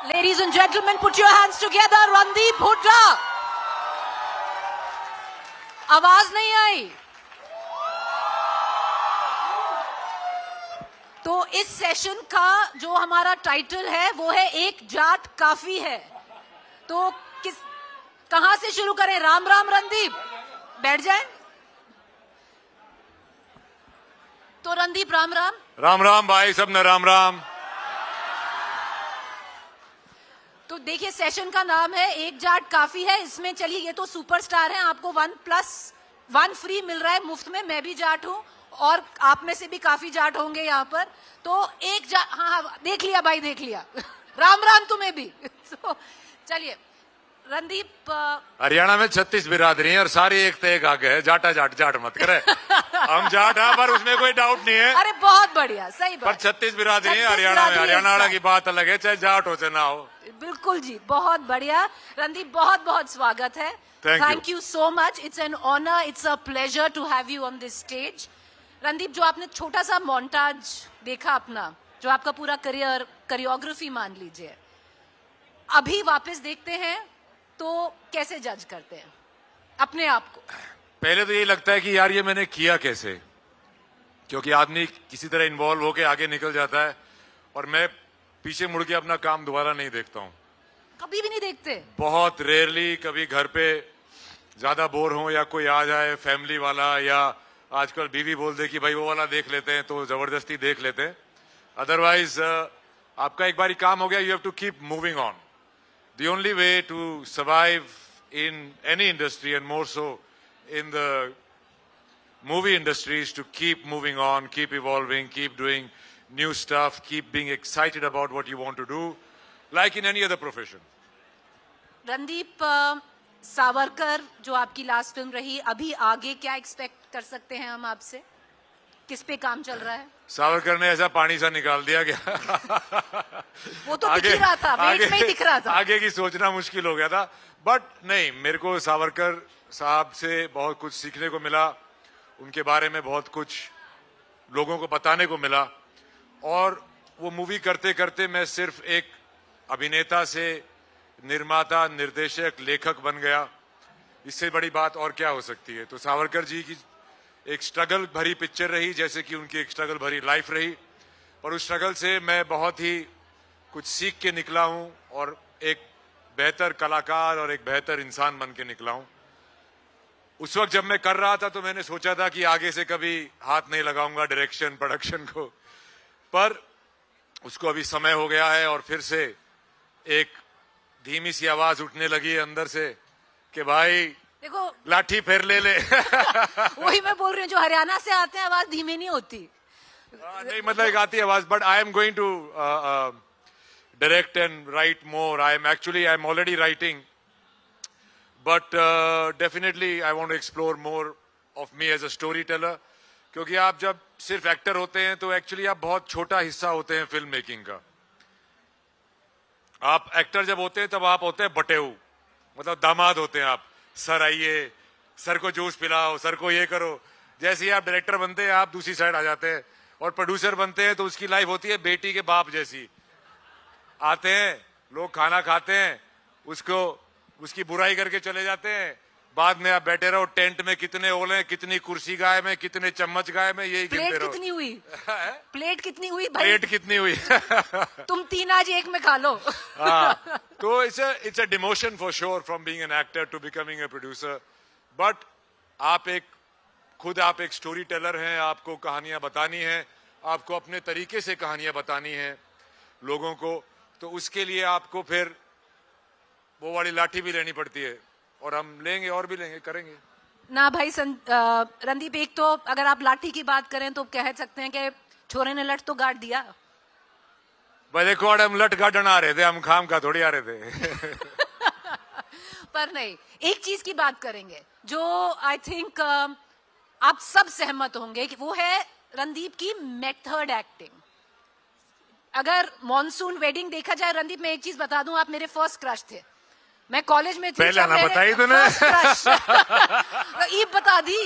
Ladies and gentlemen, put your hands together. Randeep Hooda. आवाज नहीं आई. तो इस सेशन का जो हमारा टाइटल है वो है एक जाट काफी है. तो कहां से शुरू करें? राम राम रणदीप, बैठ जाएं. तो रणदीप राम राम. राम राम भाई, सब ने राम राम. तो देखिए, सेशन का नाम है एक जाट काफी है. इसमें चलिए, ये तो सुपरस्टार हैं, आपको 1+1 फ्री मिल रहा है मुफ्त में. मैं भी जाट हूं और आप में से भी काफी जाट होंगे यहाँ पर. तो एक जाट, हाँ देख लिया भाई, देख लिया. राम राम तुम्हें भी. तो चलिए रणदीप. हरियाणा में 36 बिरादरी है और सारी एक ते एक आगे है. जाटा जाट जाट मत करे. हम जाट हैं पर उसमें कोई डाउट नहीं है. अरे बहुत बढ़िया, सही बात. पर 36 बिरादरी है हरियाणा में. हरियाणा वाला की बात अलग है, चाहे जाट हो चाहे ना हो. बिल्कुल जी, बहुत बढ़िया. रणदीप, बहुत बहुत स्वागत है. Thank you so much. It's an honour, it's a pleasure to have you on this stage. Randeep, जो आपने छोटा सा मोन्टाज देखा अपना, जो आपका पूरा करियर, कोरियोग्राफी मान लीजिए, अभी वापस देखते हैं तो कैसे जज करते हैं अपने आप को? पहले तो यही लगता है कि यार ये मैंने किया कैसे, क्योंकि आदमी किसी तरह इन्वॉल्व होके आगे निकल जाता है और मैं पीछे मुड़ के अपना काम दोबारा नहीं देखता हूँ. कभी भी नहीं देखते? बहुत रेयरली. कभी घर पे ज्यादा बोर हो या कोई आ जाए फैमिली वाला, या आजकल बीवी बोल दे कि भाई वो वाला देख लेते हैं, तो जबरदस्ती देख लेते हैं. अदरवाइज आपका एक बारी काम हो गया, you have to keep moving on. The only way to survive in any industry, and more so in the movie industry, is to keep moving on, keep evolving, keep doing new stuff, keep being excited about what you want to do, like in any other profession. Randeep, Savarkar जो आपकी last film रही, अभी आगे क्या expect कर सकते हैं हम आपसे? किस पे काम चल रहा है? सावरकर ने ऐसा पानी सा निकाल दिया क्या? वो तो दिख ही रहा था, वेट में ही दिख रहा था. आगे की सोचना मुश्किल हो गया था. बट नहीं, मेरे को सावरकर साहब से बहुत कुछ सीखने को मिला. उनके बारे में बहुत कुछ लोगों को बताने को मिला. और वो मूवी करते करते मैं सिर्फ एक अभिनेता से निर्माता, निर्देशक, लेखक बन गया. इससे बड़ी बात और क्या हो सकती है? तो सावरकर जी की एक स्ट्रगल भरी पिक्चर रही, जैसे कि उनकी एक स्ट्रगल भरी लाइफ रही. और उस स्ट्रगल से मैं बहुत ही कुछ सीख के निकला हूं और एक बेहतर कलाकार और एक बेहतर इंसान बन के निकला हूं. उस वक्त जब मैं कर रहा था तो मैंने सोचा था कि आगे से कभी हाथ नहीं लगाऊंगा डायरेक्शन, प्रोडक्शन को. पर उसको अभी समय हो गया है और फिर से एक धीमी सी आवाज उठने लगी है अंदर से कि भाई देखो, लाठी फेर ले. वही मैं बोल रही हूँ, जो हरियाणा से आते हैं आवाज धीमी नहीं होती. नहीं, मतलब एक आती आवाज. But I am going to direct and write more. I am already writing, but definitely I want to explore more of me as a storyteller. क्योंकि आप जब सिर्फ एक्टर होते हैं तो एक्चुअली आप बहुत छोटा हिस्सा होते हैं फिल्म मेकिंग का. आप एक्टर जब होते हैं तब आप होते हैं बटेऊ, मतलब दामाद होते हैं आप. सर आइए, सर को जूस पिलाओ, सर को ये करो. जैसे ही आप डायरेक्टर बनते हैं आप दूसरी साइड आ जाते हैं. और प्रोड्यूसर बनते हैं तो उसकी लाइफ होती है बेटी के बाप जैसी. आते हैं लोग, खाना खाते हैं, उसको उसकी बुराई करके चले जाते हैं. बाद में आप बैठे रहो टेंट में, कितने ओले, कितनी कुर्सी गाय में, कितने चम्मच गाय में, यही गिनते रहो. कितनी हुई? प्लेट कितनी हुई भाई? प्लेट कितनी हुई? तुम 3 आज एक में खा लो. तो it's a demotion for sure from being an actor to becoming a producer. But आप एक स्टोरी टेलर हैं. आपको कहानियां बतानी है, आपको अपने तरीके से कहानियां बतानी है लोगों को. तो उसके लिए आपको फिर वो वाली लाठी भी लेनी पड़ती है. और हम लेंगे और भी लेंगे, करेंगे ना भाई. रणदीप, एक तो अगर आप लाठी की बात करें तो कह सकते हैं कि छोरे ने लट तो गाड़ दिया. भाई देखो, हम लट गाड़न आ रहे थे, हम खाम का थोड़ी आ रहे थे. पर नहीं, एक चीज की बात करेंगे जो आई थिंक आप सब सहमत होंगे कि वो है रणदीप की मेथड एक्टिंग. अगर मॉनसून वेडिंग देखा जाए रणदीप, मैं एक चीज बता दूं, आप मेरे फर्स्ट क्रश थे. मैं कॉलेज में थी, पहले जब ना मैंने बताई तूने। first crush ईब बता दी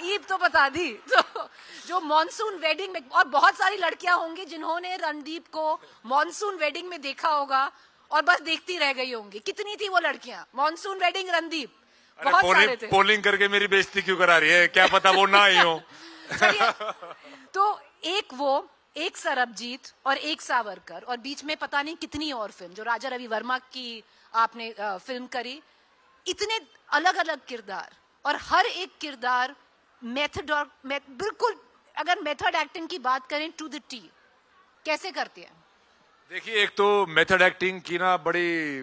ईब तो बता दी। तो जो मॉनसून वेडिंग में, और बहुत सारी लड़कियां होंगी जिन्होंने रणदीप को मॉनसून वेडिंग में देखा होगा और बस देखती रह गई होंगी। कितनी थी वो लड़कियां? मॉनसून वेडिंग रणदीप, बहुत सारे थे। पोलिंग करके मेरी बेइज्जती क्यों करा रही है? क्या पता वो ना आई हो। चलिए, तो एक वो, एक सरबजीत और एक सावरकर, और बीच में पता नहीं कितनी और फिल्म, जो राजा रवि वर्मा की आपने फिल्म करी। इतने अलग अलग किरदार, और हर एक किरदार मेथड, और बिल्कुल अगर मेथड एक्टिंग की बात करें टू द टी, कैसे करते हैं? देखिए, एक तो मेथड एक्टिंग की ना बड़ी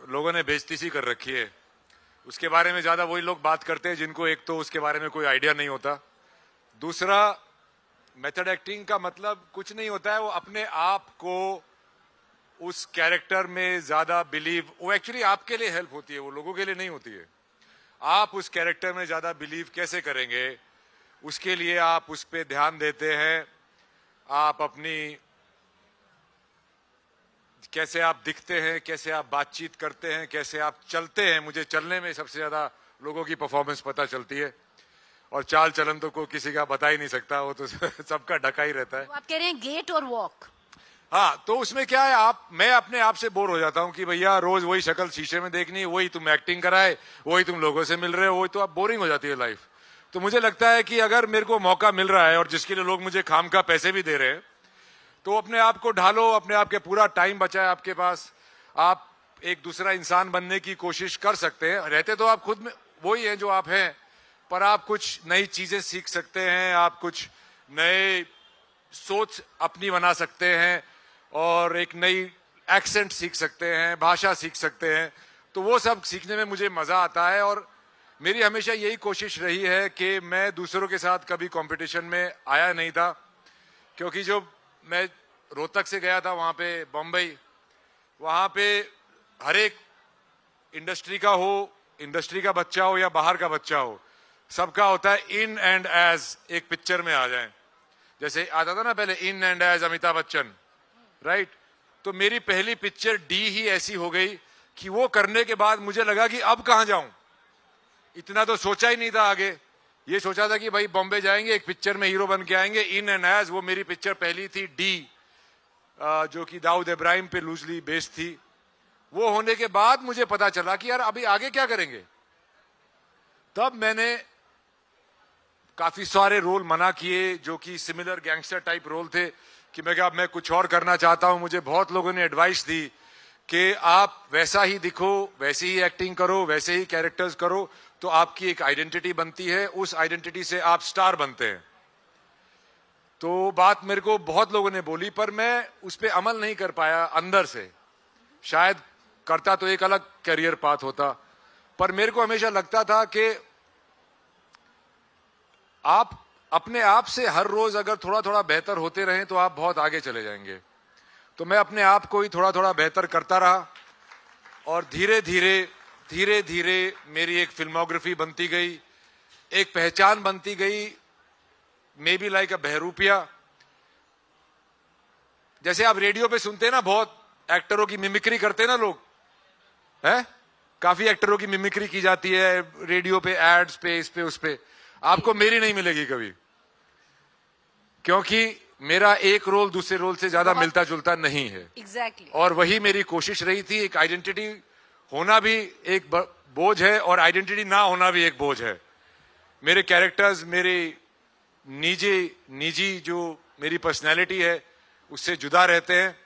लोगों ने बेइज्जती सी कर रखी है। उसके बारे में ज्यादा वही लोग बात करते हैं जिनको एक तो उसके बारे में कोई आइडिया नहीं होता। दूसरा, मेथड एक्टिंग का मतलब कुछ नहीं होता है, वो अपने आप को उस कैरेक्टर में ज्यादा बिलीव, वो एक्चुअली आपके लिए हेल्प होती है, वो लोगों के लिए नहीं होती है। आप उस कैरेक्टर में ज्यादा बिलीव कैसे करेंगे, उसके लिए आप उस पर ध्यान देते हैं। आप अपनी, कैसे आप दिखते हैं, कैसे आप बातचीत करते हैं, कैसे आप चलते हैं। मुझे चलने में सबसे ज्यादा लोगों की परफॉर्मेंस पता चलती है, और चाल चलन तो कोई किसी का बता ही नहीं सकता, वो तो सबका ढका ही रहता है। तो आप कह रहे हैं गेट और वॉक। हाँ, तो उसमें क्या है, मैं अपने आप से बोर हो जाता हूँ कि भैया रोज वही शक्ल शीशे में देखनी, वही तुम एक्टिंग कराए, वही तुम लोगों से मिल रहे हो, वही तो आप बोरिंग हो जाती है लाइफ। तो मुझे लगता है कि अगर मेरे को मौका मिल रहा है और जिसके लिए लोग मुझे खाम का पैसे भी दे रहे हैं, तो अपने आप को ढालो, अपने आप के पूरा टाइम बचा है आपके पास, आप एक दूसरा इंसान बनने की कोशिश कर सकते हैं। रहते तो आप खुद में वही हैं जो आप हैं, पर आप कुछ नई चीजें सीख सकते हैं, आप कुछ नए सोच अपनी बना सकते हैं, और एक नई एक्सेंट सीख सकते हैं, भाषा सीख सकते हैं। तो वो सब सीखने में मुझे मजा आता है, और मेरी हमेशा यही कोशिश रही है कि मैं दूसरों के साथ कभी कंपटीशन में आया नहीं था। क्योंकि जो मैं रोहतक से गया था वहां पे बम्बई, वहां पे हर एक इंडस्ट्री का हो, इंडस्ट्री का बच्चा हो या बाहर का बच्चा हो, सबका होता है इन एंड एज एक पिक्चर में आ जाए। जैसे आता था ना पहले in and as Amitabh Bachchan, right? तो मेरी पहली पिक्चर डी ही ऐसी हो गई कि वो करने के बाद मुझे लगा कि अब कहां जाऊं। इतना तो सोचा ही नहीं था आगे, ये सोचा था कि भाई बॉम्बे जाएंगे, एक पिक्चर में हीरो बन के आएंगे, इन एंड एज। वो मेरी पिक्चर पहली थी डी, जो कि दाऊद इब्राहिम पे लूजली बेस्ड थी। वो होने के बाद मुझे पता चला कि यार अभी आगे क्या करेंगे। तब मैंने काफी सारे रोल मना किए जो कि सिमिलर गैंगस्टर टाइप रोल थे, कि मैं क्या, मैं कुछ और करना चाहता हूं। मुझे बहुत लोगों ने एडवाइस दी कि आप वैसा ही दिखो, वैसी ही एक्टिंग करो, वैसे ही कैरेक्टर्स करो, तो आपकी एक आइडेंटिटी बनती है, उस आइडेंटिटी से आप स्टार बनते हैं। तो बात मेरे को बहुत लोगों ने बोली, पर मैं उस पर अमल नहीं कर पाया अंदर से। शायद करता तो एक अलग करियर पाथ होता, पर मेरे को हमेशा लगता था कि आप अपने आप से हर रोज अगर थोड़ा थोड़ा बेहतर होते रहें तो आप बहुत आगे चले जाएंगे। तो मैं अपने आप को ही थोड़ा थोड़ा बेहतर करता रहा, और धीरे धीरे मेरी एक फिल्मोग्राफी बनती गई, एक पहचान बनती गई, मे बी लाइक अ बहरूपिया। जैसे आप रेडियो पे सुनते हैं ना, बहुत एक्टरों की मिमिक्री करते हैं ना लोग, हैं? काफी एक्टरों की मिमिक्री की जाती है रेडियो पे, एड्स पे, इस पे उस पे। आपको मेरी नहीं मिलेगी कभी, क्योंकि मेरा एक रोल दूसरे रोल से ज्यादा मिलता जुलता नहीं है। एग्जैक्टली। और वही मेरी कोशिश रही थी। एक आइडेंटिटी होना भी एक बोझ है, और आइडेंटिटी ना होना भी एक बोझ है। मेरे कैरेक्टर्स, मेरे निजी जो मेरी पर्सनैलिटी है उससे जुदा रहते हैं,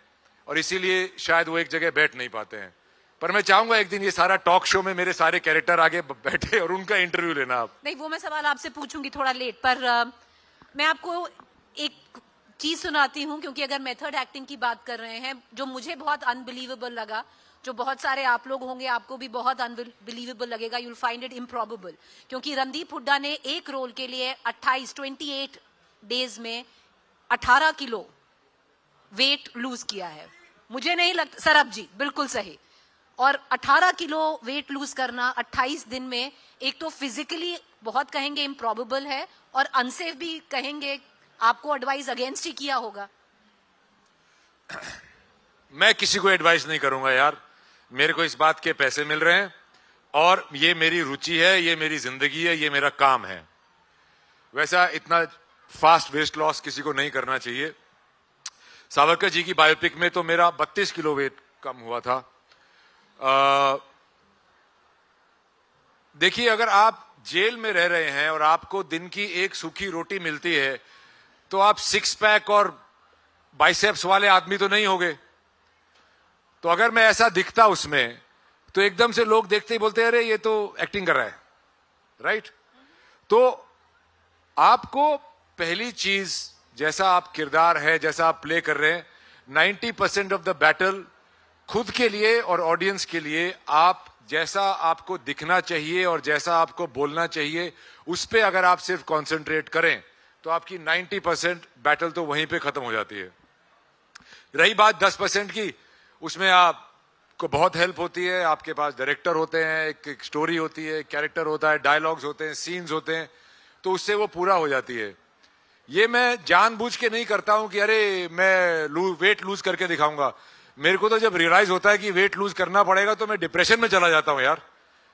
और इसीलिए शायद वो एक जगह बैठ नहीं पाते हैं। पर मैं चाहूंगा एक दिन ये सारा टॉक शो में मेरे सारे कैरेक्टर आगे बैठे और उनका इंटरव्यू लेना आप। नहीं, वो मैं सवाल आपसे पूछूंगी थोड़ा लेट, पर मैं आपको एक चीज सुनाती हूँ, क्योंकि अगर मेथड एक्टिंग की बात कर रहे हैं, जो मुझे बहुत अनबिलीवेबल लगा, जो बहुत सारे आप लोग होंगे आपको भी बहुत अनबिलीवेबल लगेगा, you will find it improbable, क्योंकि रणदीप हुड्डा ने एक रोल के लिए 28 डेज में 18 किलो वेट लूज किया है। मुझे नहीं लगता, सरबजीत बिल्कुल सही। और 18 किलो वेट लूज करना 28 दिन में, एक तो फिजिकली बहुत कहेंगे इम्प्रॉबेबल है, और अनसेफ भी कहेंगे। आपको एडवाइस अगेंस्ट ही किया होगा। मैं किसी को एडवाइस नहीं करूंगा यार। मेरे को इस बात के पैसे मिल रहे हैं और ये मेरी रुचि है, ये मेरी जिंदगी है, ये मेरा काम है। वैसा इतना फास्ट वेट लॉस किसी को नहीं करना चाहिए। सावरकर जी की बायोपिक में तो मेरा 32 किलो वेट कम हुआ था। देखिए, अगर आप जेल में रह रहे हैं और आपको दिन की एक सूखी रोटी मिलती है तो आप सिक्स पैक और बाइसेप्स वाले आदमी तो नहीं होगे। तो अगर मैं ऐसा दिखता उसमें तो एकदम से लोग देखते ही बोलते हैं अरे ये तो एक्टिंग कर रहा है, राइट? तो आपको पहली चीज, जैसा आप किरदार है, जैसा आप प्ले कर रहे हैं, 90% ऑफ द बैटल खुद के लिए और ऑडियंस के लिए आप जैसा आपको दिखना चाहिए और जैसा आपको बोलना चाहिए उस पे अगर आप सिर्फ कंसंट्रेट करें तो आपकी 90% बैटल तो वहीं पे खत्म हो जाती है। रही बात 10% की, उसमें आपको बहुत हेल्प होती है। आपके पास डायरेक्टर होते हैं, एक स्टोरी होती है, कैरेक्टर होता है, डायलॉग्स होते हैं, सीन्स होते हैं, तो उससे वो पूरा हो जाती है। ये मैं जानबूझ के नहीं करता हूं कि अरे मैं वेट लूज करके दिखाऊंगा। मेरे को तो जब रियलाइज होता है कि वेट लूज करना पड़ेगा तो मैं डिप्रेशन में चला जाता हूं यार,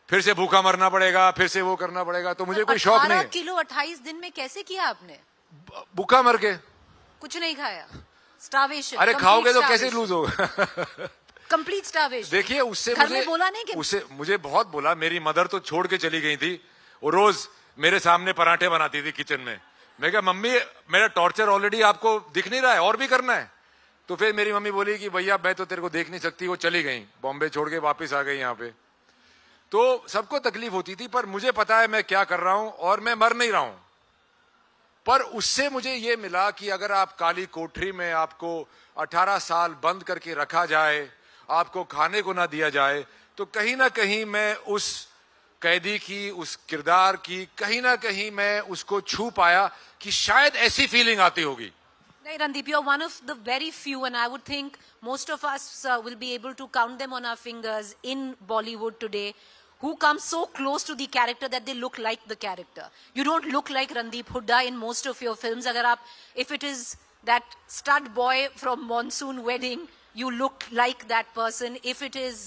फिर से भूखा मरना पड़ेगा, फिर से वो करना पड़ेगा, तो मुझे कोई शौक नहीं है। 18 किलो 28 दिन में कैसे किया आपने? भूखा मर के, कुछ नहीं खाया, स्टार्वेशन। अरे खाओगे तो कैसे लूज होगा? Complete starvation. देखिए, उससे घर मुझे में बोला नहीं कि उससे मुझे बहुत बोला। मेरी मदर तो छोड़ के चली गई थी, वो रोज मेरे सामने पराठे बनाती थी किचन में। मैं कहा मम्मी मेरा टॉर्चर ऑलरेडी आपको दिख नहीं रहा है, और भी करना है? तो फिर मेरी मम्मी बोली कि भैया मैं तो तेरे को देख नहीं सकती। वो चली गई, बॉम्बे छोड़ के वापस आ गई यहाँ पे। तो सबको तकलीफ होती थी, पर मुझे पता है मैं क्या कर रहा हूं और मैं मर नहीं रहा हूं। पर उससे मुझे ये मिला कि अगर आप काली कोठरी में आपको 18 साल बंद करके रखा जाए, आपको खाने को ना दिया जाए, तो कहीं ना कहीं मैं उस कैदी की, उस किरदार की, कहीं ना कहीं मैं उसको छू पाया कि शायद ऐसी फीलिंग आती होगी। नहीं Randeep, you're one of the very few, and I would think most of us will be able to count them on our fingers in Bollywood today, who come so close to the character that they look like the character. You don't look like Randeep Hooda in most of your films. Agar aap, if it is that stud boy from Monsoon Wedding, you look like that person. If it is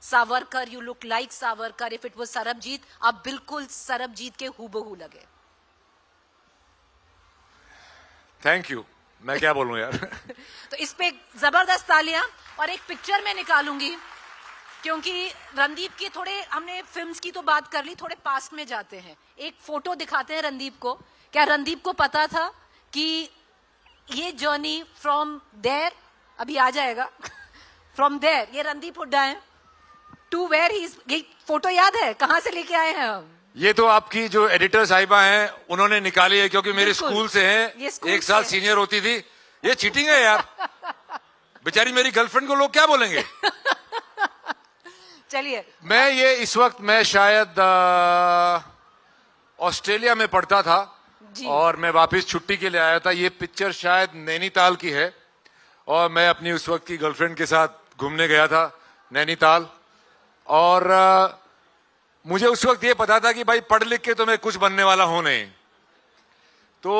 Savarkar, you look like Savarkar. If it was Sarabjit, aap bilkul Sarabjit ke hoobahu lage. Thank you. मैं क्या बोलूं यार। तो इस पे जबरदस्त तालियां, और एक पिक्चर मैं निकालूंगी क्योंकि रणदीप की थोड़े, हमने फिल्म्स की तो बात कर ली, थोड़े पास्ट में जाते हैं। एक फोटो दिखाते हैं रणदीप को। क्या रणदीप को पता था कि ये जर्नी फ्रॉम देयर, अभी आ जाएगा, फ्रॉम देयर ये रणदीप हुड्डा है, टू वेयर ही, ये फोटो याद है? कहां से लेके आए हैं हम? ये तो आपकी जो एडिटर साहिबा हैं उन्होंने निकाली है, क्योंकि मेरे स्कूल से हैं, एक साल सीनियर होती थी। ये चीटिंग है यार। बेचारी मेरी गर्लफ्रेंड को लोग क्या बोलेंगे? चलिए, मैं ये इस वक्त मैं शायद ऑस्ट्रेलिया में पढ़ता था और मैं वापस छुट्टी के लिए आया था। ये पिक्चर शायद नैनीताल की है और मैं अपनी उस वक्त की गर्लफ्रेंड के साथ घूमने गया था नैनीताल। और मुझे उस वक्त ये पता था कि भाई पढ़ लिख के तो मैं कुछ बनने वाला हूं नहीं। तो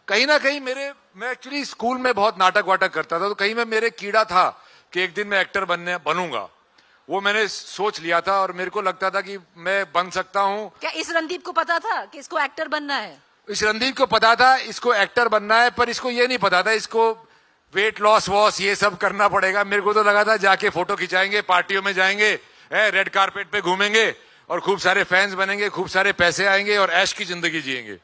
कहीं ना कहीं मैं एक्चुअली स्कूल में बहुत नाटक वाटक करता था, तो कहीं में मेरे कीड़ा था कि एक दिन मैं एक्टर बनूंगा। वो मैंने सोच लिया था और मेरे को लगता था कि मैं बन सकता हूं। क्या इस रणदीप को पता था कि इसको एक्टर बनना है? इस रणदीप को पता था इसको एक्टर बनना है, पर इसको ये नहीं पता था इसको वेट लॉस वॉस ये सब करना पड़ेगा। मेरे को तो लगा था जाके फोटो खिंचाएंगे, पार्टियों में जाएंगे, रेड कारपेट पे घूमेंगे और खूब सारे फैंस बनेंगे, खूब सारे पैसे आएंगे और ऐश की जिंदगी जिएंगे।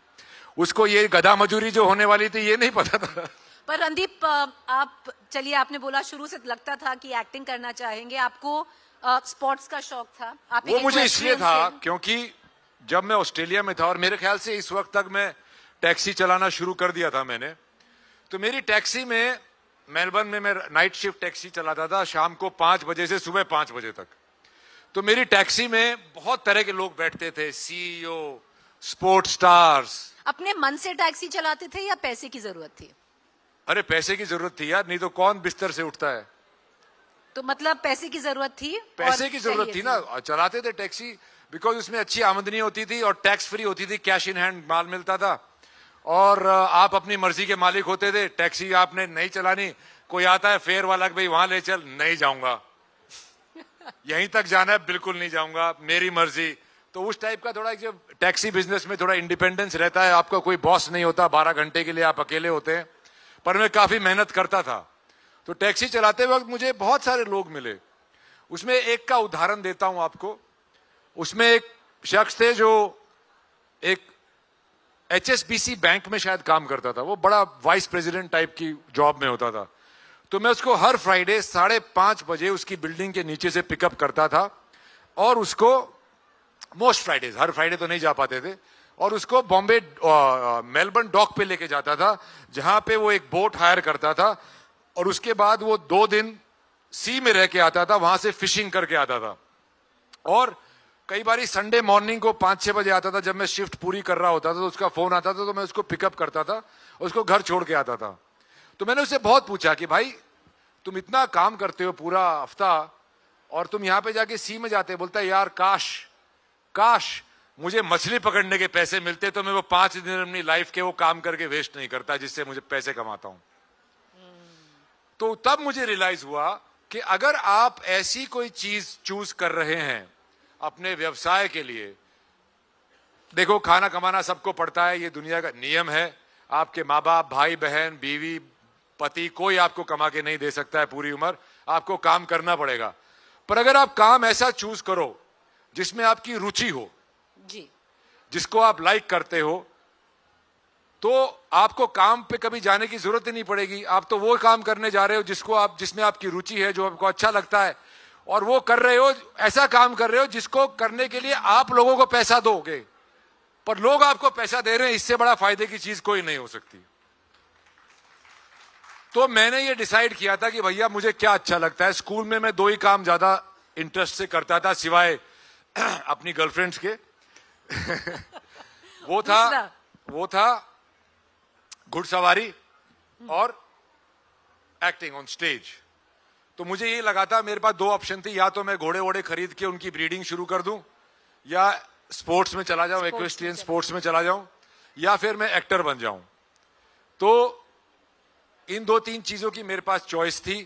उसको ये गधा मजूरी जो होने वाली थी ये नहीं पता था। पर रणदीप, आप चलिए, आपने बोला शुरू से लगता था कि एक्टिंग करना चाहेंगे, आपको स्पोर्ट्स का शौक था। आप वो मुझे इसलिए था क्योंकि जब मैं ऑस्ट्रेलिया में था, और मेरे ख्याल से इस वक्त तक मैं टैक्सी चलाना शुरू कर दिया था मैंने, तो मेरी टैक्सी में मेलबर्न में मैं नाइट शिफ्ट टैक्सी चलाता था, शाम को 5 बजे से सुबह 5 बजे तक। तो मेरी टैक्सी में बहुत तरह के लोग बैठते थे, सीईओ, स्पोर्ट्स स्टार्स। अपने मन से टैक्सी चलाते थे या पैसे की जरूरत थी? अरे पैसे की जरूरत थी यार, नहीं तो कौन बिस्तर से उठता है। तो मतलब पैसे की जरूरत थी, पैसे की जरूरत थी ना, चलाते थे टैक्सी बिकॉज उसमें अच्छी आमदनी होती थी और टैक्स फ्री होती थी, कैश इन हैंड माल मिलता था और आप अपनी मर्जी के मालिक होते थे। टैक्सी आपने नहीं चलानी, कोई आता है फेयर वाला कि भाई वहां ले चल, नहीं जाऊंगा, यहीं तक जाना है, बिल्कुल नहीं जाऊंगा, मेरी मर्जी। तो उस टाइप का थोड़ा, जो टैक्सी बिजनेस में थोड़ा इंडिपेंडेंस रहता है, आपका कोई बॉस नहीं होता, 12 घंटे के लिए आप अकेले होते हैं। पर मैं काफी मेहनत करता था। तो टैक्सी चलाते वक्त मुझे बहुत सारे लोग मिले। उसमें एक का उदाहरण देता हूं आपको। उसमें एक शख्स थे जो एक HSBC बैंक में शायद काम करता था। वो बड़ा वाइस प्रेसिडेंट टाइप की जॉब में होता था। तो मैं उसको हर फ्राइडे 5:30 बजे उसकी बिल्डिंग के नीचे से पिकअप करता था और उसको मोस्ट फ्राइडेज, हर फ्राइडे तो नहीं जा पाते थे, और उसको बॉम्बे मेलबर्न डॉक पे लेके जाता था, जहां पे वो एक बोट हायर करता था और उसके बाद वो 2 दिन सी में रह के आता था, वहां से फिशिंग करके आता था। और कई बारी संडे मॉर्निंग को 5-6 बजे आता था, जब मैं शिफ्ट पूरी कर रहा होता था तो उसका फोन आता था, तो मैं उसको पिकअप करता था, उसको घर छोड़ के आता था। तो मैंने उससे बहुत पूछा कि भाई तुम इतना काम करते हो पूरा हफ्ता और तुम यहां पे जाके सी में जाते। बोलता है यार काश मुझे मछली पकड़ने के पैसे मिलते तो मैं वो 5 दिन अपनी लाइफ के वो काम करके वेस्ट नहीं करता जिससे मुझे पैसे कमाता हूं। तो तब मुझे रियलाइज हुआ कि अगर आप ऐसी कोई चीज चूज कर रहे हैं अपने व्यवसाय के लिए, देखो खाना कमाना सबको पड़ता है, ये दुनिया का नियम है। आपके माँ बाप, भाई बहन, बीवी, पति, कोई आपको कमा के नहीं दे सकता है पूरी उम्र, आपको काम करना पड़ेगा। पर अगर आप काम ऐसा चूज करो जिसमें आपकी रुचि हो जी, जिसको आप लाइक करते हो, तो आपको काम पे कभी जाने की जरूरत ही नहीं पड़ेगी। आप तो वो काम करने जा रहे हो जिसमें आपकी रुचि है, जो आपको अच्छा लगता है, और वो कर रहे हो, ऐसा काम कर रहे हो जिसको करने के लिए आप लोगों को पैसा दोगे, पर लोग आपको पैसा दे रहे हैं। इससे बड़ा फायदे की चीज कोई नहीं हो सकती। तो मैंने ये डिसाइड किया था कि भैया मुझे क्या अच्छा लगता है। स्कूल में मैं 2 ही काम ज्यादा इंटरेस्ट से करता था सिवाय अपनी गर्लफ्रेंड्स के वो था घुड़सवारी और एक्टिंग ऑन स्टेज। तो मुझे ये लगा था, मेरे पास 2 ऑप्शन थी, या तो मैं घोड़े वोड़े खरीद के उनकी ब्रीडिंग शुरू कर दूं, या स्पोर्ट्स में चला जाऊं, इक्वेस्ट्रियन स्पोर्ट्स में चला जाऊं, या फिर मैं एक्टर बन जाऊं। तो इन 2-3 चीजों की मेरे पास चॉइस थी।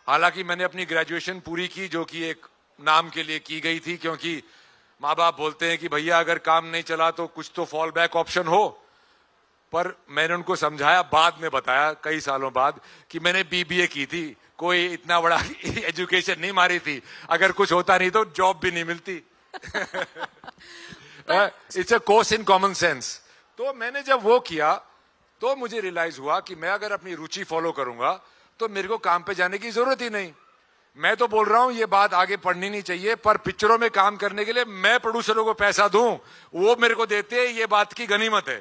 हालांकि मैंने अपनी ग्रेजुएशन पूरी की, जो कि एक नाम के लिए की गई थी, क्योंकि माँ बाप बोलते हैं कि भैया अगर काम नहीं चला तो कुछ तो फॉल बैक ऑप्शन हो। पर मैंने उनको समझाया, बाद में बताया कई सालों बाद, कि मैंने BBA की थी, कोई इतना बड़ा एजुकेशन नहीं मारी थी। अगर कुछ होता नहीं तो जॉब भी नहीं मिलती। It's a course in common sense. तो मैंने जब वो किया तो मुझे रियलाइज हुआ कि मैं अगर अपनी रुचि फॉलो करूंगा तो मेरे को काम पे जाने की जरूरत ही नहीं। मैं तो बोल रहा हूं ये बात आगे पढ़नी नहीं चाहिए, पर पिक्चरों में काम करने के लिए मैं प्रोड्यूसरों को पैसा दूं, वो मेरे को देते हैं, ये बात की गनीमत है।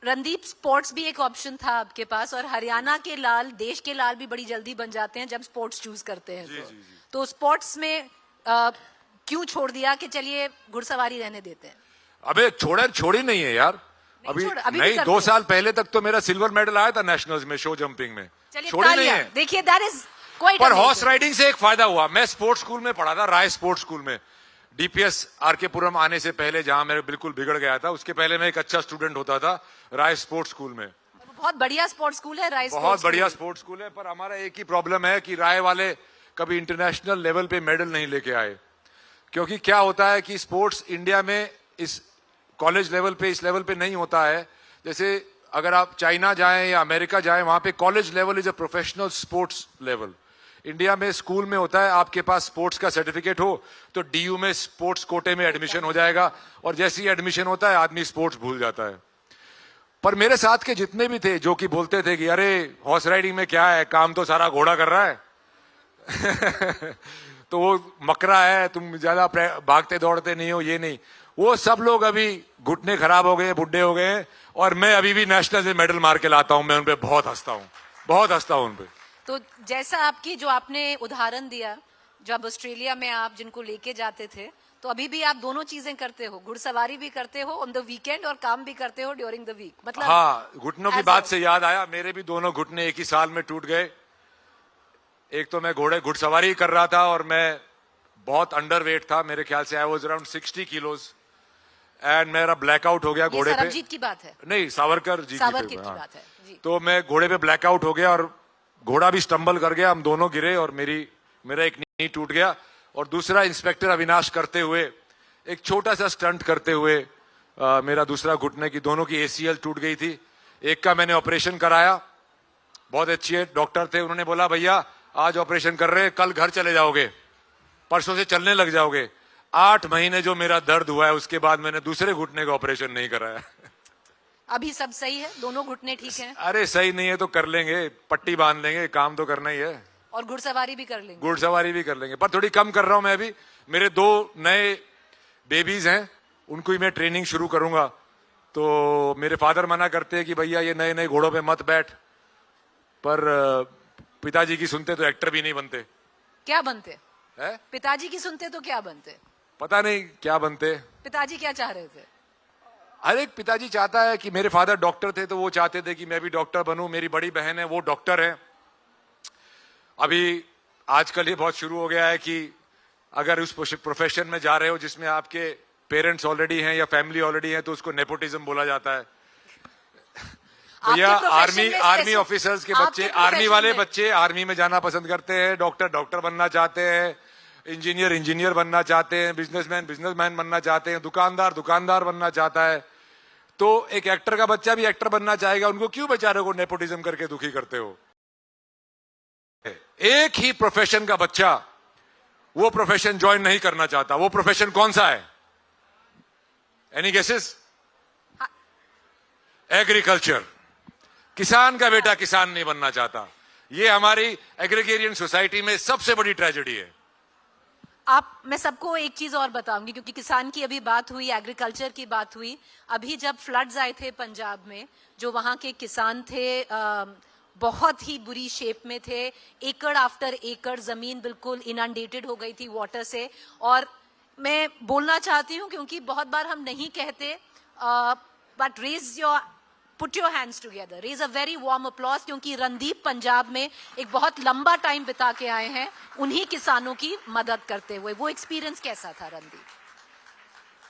रणदीप, स्पोर्ट्स भी एक ऑप्शन था आपके पास, और हरियाणा के लाल, देश के लाल भी बड़ी जल्दी बन जाते हैं जब स्पोर्ट्स चूज करते हैं। तो स्पोर्ट्स में क्यों छोड़ दिया कि चलिए घुड़सवारी रहने देते हैं? अबे छोड़ी नहीं है यार। अभी नहीं, 2 साल पहले तक तो मेरा सिल्वर मेडल आया था नेशनल्स में, शो जंपिंग में। छोड़ी नहीं है। देखिए, दैट इज क्वाइट। पर हॉर्स राइडिंग से एक फायदा हुआ। मैं स्पोर्ट्स स्कूल में पढ़ा था, राय स्पोर्ट्स स्कूल में, DPS RK पुरम आने से पहले, जहां मेरे बिल्कुल बिगड़ गया था। उसके पहले मैं एक अच्छा स्टूडेंट होता था राय स्पोर्ट्स स्कूल में। बहुत बढ़िया स्पोर्ट्स स्कूल है राय। बहुत बढ़िया स्पोर्ट्स स्कूल है, पर हमारा एक ही प्रॉब्लम है कि राय वाले कभी इंटरनेशनल लेवल पे मेडल नहीं लेके आए। क्योंकि क्या होता है कि स्पोर्ट्स इंडिया में इस कॉलेज लेवल पे, इस लेवल पे नहीं होता है। जैसे अगर आप चाइना जाएं या अमेरिका जाएं, वहां पे college level is a professional sports level. India में स्कूल में होता है, आपके पास स्पोर्ट्स का सर्टिफिकेट हो तो DU में स्पोर्ट्स कोटे में एडमिशन हो जाएगा, और जैसे ही एडमिशन होता है आदमी स्पोर्ट्स भूल जाता है। पर मेरे साथ के जितने भी थे जो कि बोलते थे कि अरे हॉर्स राइडिंग में क्या है, काम तो सारा घोड़ा कर रहा है तो वो मकरा है, तुम ज्यादा भागते दौड़ते नहीं हो, ये नहीं। वो सब लोग अभी घुटने खराब हो गए, बुढ़े हो गए, और मैं अभी भी नेशनल से मेडल मार के लाता हूं। मैं उन पे बहुत हंसता हूं उन पे। तो जैसा आपकी, जो आपने उदाहरण दिया, जब ऑस्ट्रेलिया में आप जिनको लेके जाते थे, तो अभी भी आप दोनों चीजें करते हो, घुड़सवारी भी करते हो ऑन द वीकेंड और काम भी करते हो ड्यूरिंग द वीक। मतलब हाँ, घुटनों की बात से याद आया, मेरे भी दोनों घुटने एक ही साल में टूट गए। एक तो मैं घुड़सवारी कर रहा था और मैं बहुत अंडरवेट था, मेरे ख्याल से I was around 60 kilos, and मेरा ब्लैकआउट हो गया घोड़े पे। सरबजीत की बात है? नहीं, सावरकर जी की बात है जी। तो मैं घोड़े पे ब्लैकआउट हो गया और घोड़ा भी स्टंबल कर गया, हम दोनों गिरे और मेरी मेरा एक नी टूट गया, और दूसरा इंस्पेक्टर अविनाश करते हुए, एक छोटा सा स्टंट करते हुए मेरा दूसरा घुटने की दोनों की ACL टूट गई थी। एक का मैंने ऑपरेशन कराया, बहुत अच्छे डॉक्टर थे, उन्होंने बोला भैया आज ऑपरेशन कर रहे हैं, कल घर चले जाओगे, परसों से चलने लग जाओगे। 8 महीने जो मेरा दर्द हुआ है, उसके बाद मैंने दूसरे घुटने का ऑपरेशन नहीं कराया। अभी सब सही है, दोनों घुटने ठीक हैं? अरे सही नहीं है तो कर लेंगे, पट्टी बांध लेंगे, काम तो करना ही है। और घुड़सवारी भी कर लेंगे? घुड़सवारी भी कर लेंगे, पर थोड़ी कम कर रहा हूं मैं अभी। मेरे 2 नए बेबीज हैं, उनको ही मैं ट्रेनिंग शुरू करूंगा। तो मेरे फादर मना करते हैं कि भैया ये नए नए घोड़ों पे मत बैठ, पर पिताजी की सुनते तो एक्टर भी नहीं बनते। क्या बनते है? पिताजी की सुनते तो क्या बनते? पता नहीं क्या बनते। पिताजी क्या चाह रहे थे? हर एक पिताजी चाहता है कि, मेरे फादर डॉक्टर थे तो वो चाहते थे कि मैं भी डॉक्टर बनूं। मेरी बड़ी बहन है, वो डॉक्टर है। अभी आजकल ये बहुत शुरू हो गया है कि अगर उस प्रोफेशन में जा रहे हो जिसमें आपके पेरेंट्स ऑलरेडी हैं या फैमिली ऑलरेडी है, तो उसको नेपोटिज्म बोला जाता है। तो या आर्मी ऑफिसर्स के बच्चे, आर्मी वाले बच्चे आर्मी में जाना पसंद करते हैं, डॉक्टर बनना चाहते हैं, इंजीनियर बनना चाहते हैं, बिजनेसमैन बनना चाहते हैं, दुकानदार बनना चाहता है। तो एक एक्टर का बच्चा भी एक्टर बनना चाहेगा, उनको क्यों बेचारे को नेपोटिज्म करके दुखी करते हो? एक ही प्रोफेशन का बच्चा वो प्रोफेशन ज्वाइन नहीं करना चाहता। वो प्रोफेशन कौन सा है? Any guesses? एग्रीकल्चर। किसान का बेटा किसान नहीं बनना चाहता। ये हमारी एग्रीगेरियन सोसाइटी में सबसे बड़ी ट्रेजेडी है। मैं सबको एक चीज और बताऊंगी, क्योंकि किसान की अभी बात हुई, एग्रीकल्चर की बात हुई। अभी जब फ्लड्स आए थे पंजाब में, जो वहां के किसान थे बहुत ही बुरी शेप में थे। एकड़ आफ्टर एकड़ जमीन बिल्कुल इनंडेटेड हो गई थी वाटर से। और मैं बोलना चाहती हूँ, क्योंकि बहुत बार हम नहीं कहते, but put your hands together, raise a very warm applause, क्योंकि रणदीप पंजाब में एक बहुत लंबा टाइम बिता के आए हैं उन्हीं किसानों की मदद करते हुए। वो एक्सपीरियंस कैसा था रणदीप?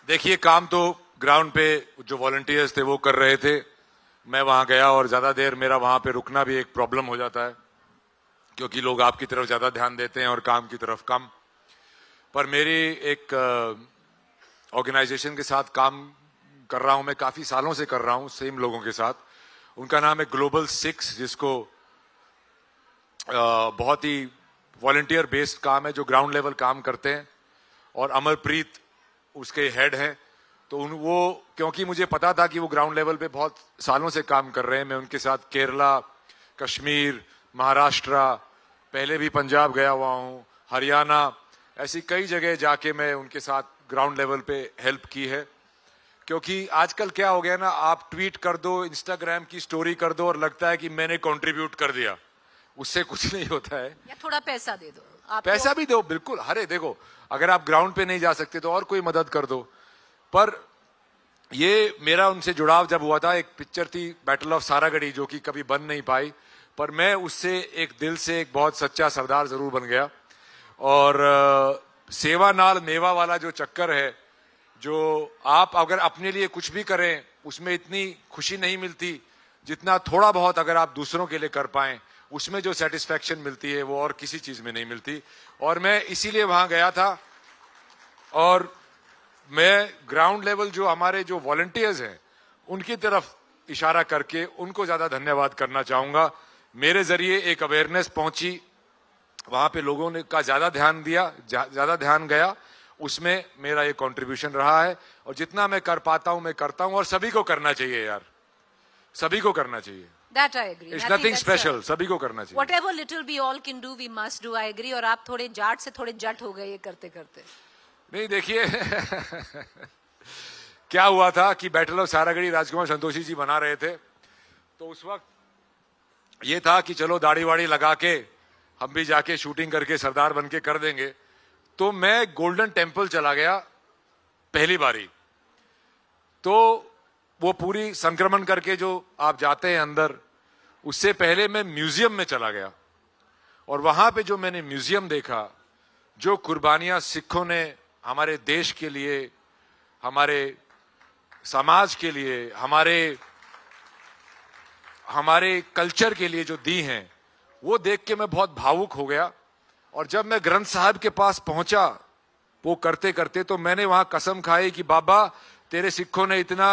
देखिए, काम तो ग्राउंड पे जो वॉलंटियर्स थे वो कर रहे थे। मैं वहां गया और ज्यादा देर मेरा वहां पे रुकना भी एक प्रॉब्लम हो जाता है, क्योंकि लोग आपकी तरफ ज्यादा ध्यान देते हैं और काम की तरफ कम। पर मेरी एक ऑर्गेनाइजेशन के साथ काम कर रहा हूं, मैं काफी सालों से कर रहा हूं सेम लोगों के साथ। उनका नाम है ग्लोबल 6, जिसको बहुत ही वॉलंटियर बेस्ड काम है, जो ग्राउंड लेवल काम करते हैं, और अमरप्रीत उसके हेड हैं। तो वो, क्योंकि मुझे पता था कि वो ग्राउंड लेवल पे बहुत सालों से काम कर रहे हैं, मैं उनके साथ केरला, कश्मीर, महाराष्ट्र, पहले भी पंजाब गया हुआ हूं, हरियाणा, ऐसी कई जगह जाके मैं उनके साथ ग्राउंड लेवल पे हेल्प की है। क्योंकि आजकल क्या हो गया ना, आप ट्वीट कर दो, इंस्टाग्राम की स्टोरी कर दो और लगता है कि मैंने कंट्रीब्यूट कर दिया, उससे कुछ नहीं होता है। या थोड़ा पैसा दे दो, पैसा भी दो, बिल्कुल। अरे देखो, अगर आप ग्राउंड पे नहीं जा सकते तो और कोई मदद कर दो। पर ये मेरा उनसे जुड़ाव जब हुआ था, एक पिक्चर थी बैटल ऑफ सारागढ़ी, जो कि कभी बन नहीं पाई, पर मैं उससे एक दिल से एक बहुत सच्चा सरदार जरूर बन गया। और सेवा नाल मेवा वाला जो चक्कर है, जो आप अगर अपने लिए कुछ भी करें उसमें इतनी खुशी नहीं मिलती जितना थोड़ा बहुत अगर आप दूसरों के लिए कर पाएं, उसमें जो सेटिस्फैक्शन मिलती है वो और किसी चीज में नहीं मिलती। और मैं इसीलिए वहां गया था। और मैं ग्राउंड लेवल जो हमारे जो वॉलंटियर्स हैं उनकी तरफ इशारा करके उनको ज्यादा धन्यवाद करना चाहूंगा। मेरे जरिए एक अवेयरनेस पहुंची, वहां पे लोगों ने का ज्यादा ध्यान दिया, ज्यादा ध्यान गया, उसमें मेरा ये कंट्रीब्यूशन रहा है। और जितना मैं कर पाता हूं मैं करता हूं, और सभी को करना चाहिए यार, सभी को करना चाहिए। That I agree. It's nothing special, सभी को करना चाहिए। Whatever little we all can do, we must do. I agree. और आप थोड़े जाट से थोड़े जट हो गए ये करते करते। नहीं, देखिए क्या हुआ था कि बैटल ऑफ सारागढ़ी राजकुमार संतोषी जी बना रहे थे, तो उस वक्त ये था कि चलो दाढ़ी वाड़ी लगा के हम भी जाके शूटिंग करके सरदार बन के कर देंगे। तो मैं गोल्डन टेम्पल चला गया पहली बारी। तो वो पूरी संक्रमण करके जो आप जाते हैं अंदर, उससे पहले मैं म्यूजियम में चला गया। और वहां पे जो मैंने म्यूजियम देखा, जो कुर्बानियां सिखों ने हमारे देश के लिए, हमारे समाज के लिए, हमारे कल्चर के लिए जो दी हैं, वो देख के मैं बहुत भावुक हो गया। और जब मैं ग्रंथ साहब के पास पहुंचा वो करते करते, तो मैंने वहां कसम खाई कि बाबा तेरे सिखों ने इतना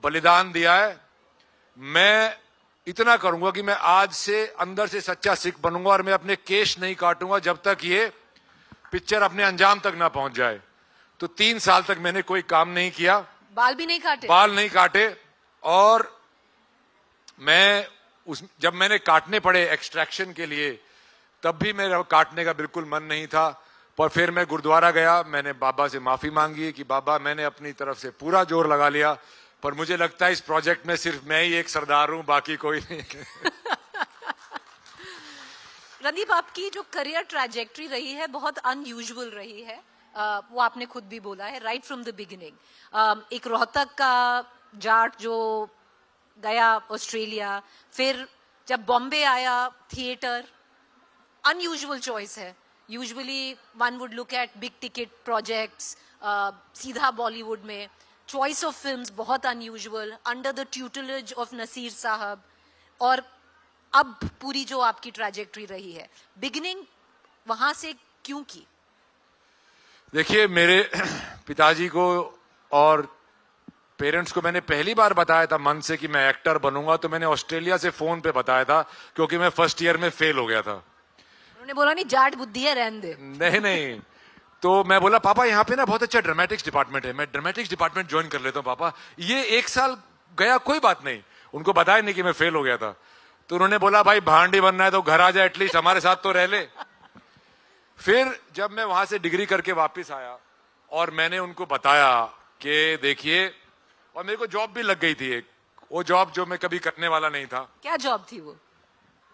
बलिदान दिया है, मैं इतना करूंगा कि मैं आज से अंदर से सच्चा सिख बनूंगा और मैं अपने केश नहीं काटूंगा जब तक ये पिक्चर अपने अंजाम तक ना पहुंच जाए। तो 3 साल तक मैंने कोई काम नहीं किया, बाल भी नहीं काटे? बाल नहीं काटे। और मैं जब मैंने काटने पड़े एक्सट्रैक्शन के लिए, तब भी मेरा काटने का बिल्कुल मन नहीं था। पर फिर मैं गुरुद्वारा गया, मैंने बाबा से माफी मांगी कि बाबा मैंने अपनी तरफ से पूरा जोर लगा लिया, पर मुझे लगता है इस प्रोजेक्ट में सिर्फ मैं ही एक सरदार हूं, बाकी कोई नहीं। रणदीप, आपकी जो करियर ट्रैजेक्टरी रही है बहुत अनयूजुअल रही है, वो आपने खुद भी बोला है, राइट फ्रॉम द बिगिनिंग। एक रोहतक का जाट जो गया ऑस्ट्रेलिया, फिर जब बॉम्बे आया थिएटर, अनयूजुअल चॉइस है। Usually one would look at big ticket projects, सीधा बॉलीवुड में। चॉइस ऑफ फिल्म्स बहुत unusual, under the tutelage of Naseer sahab, और अब पूरी जो आपकी ट्रैजेक्टरी रही है, बिगिनिंग वहां से क्यों की? देखिए, मेरे पिताजी को और पेरेंट्स को मैंने पहली बार बताया था मन से कि मैं एक्टर बनूंगा, तो मैंने ऑस्ट्रेलिया से फोन पे बताया था, क्योंकि मैं फर्स्ट ईयर में फेल हो गया था। उन्होंने बोला नहीं, जाट बुद्धि है, रहने दे। नहीं, तो मैं बोला पापा यहाँ पे ना बहुत अच्छा ड्रामेटिक्स डिपार्टमेंट है, मैं ड्रामेटिक्स डिपार्टमेंट ज्वाइन कर लेता हूँ पापा। ये 1 साल गया, कोई बात नहीं, उनको बताया नहीं कि मैं फेल हो गया था। तो उन्होंने बोला भाई भांडी बनना है तो घर आ जाए, एटलीस्ट हमारे साथ तो रह ले। फिर जब मैं वहां से डिग्री करके वापस आया और मैंने उनको बताया कि देखिए, और मेरे को जॉब भी लग गई थी एक, वो जॉब जो मैं कभी करने वाला नहीं था। क्या जॉब थी वो?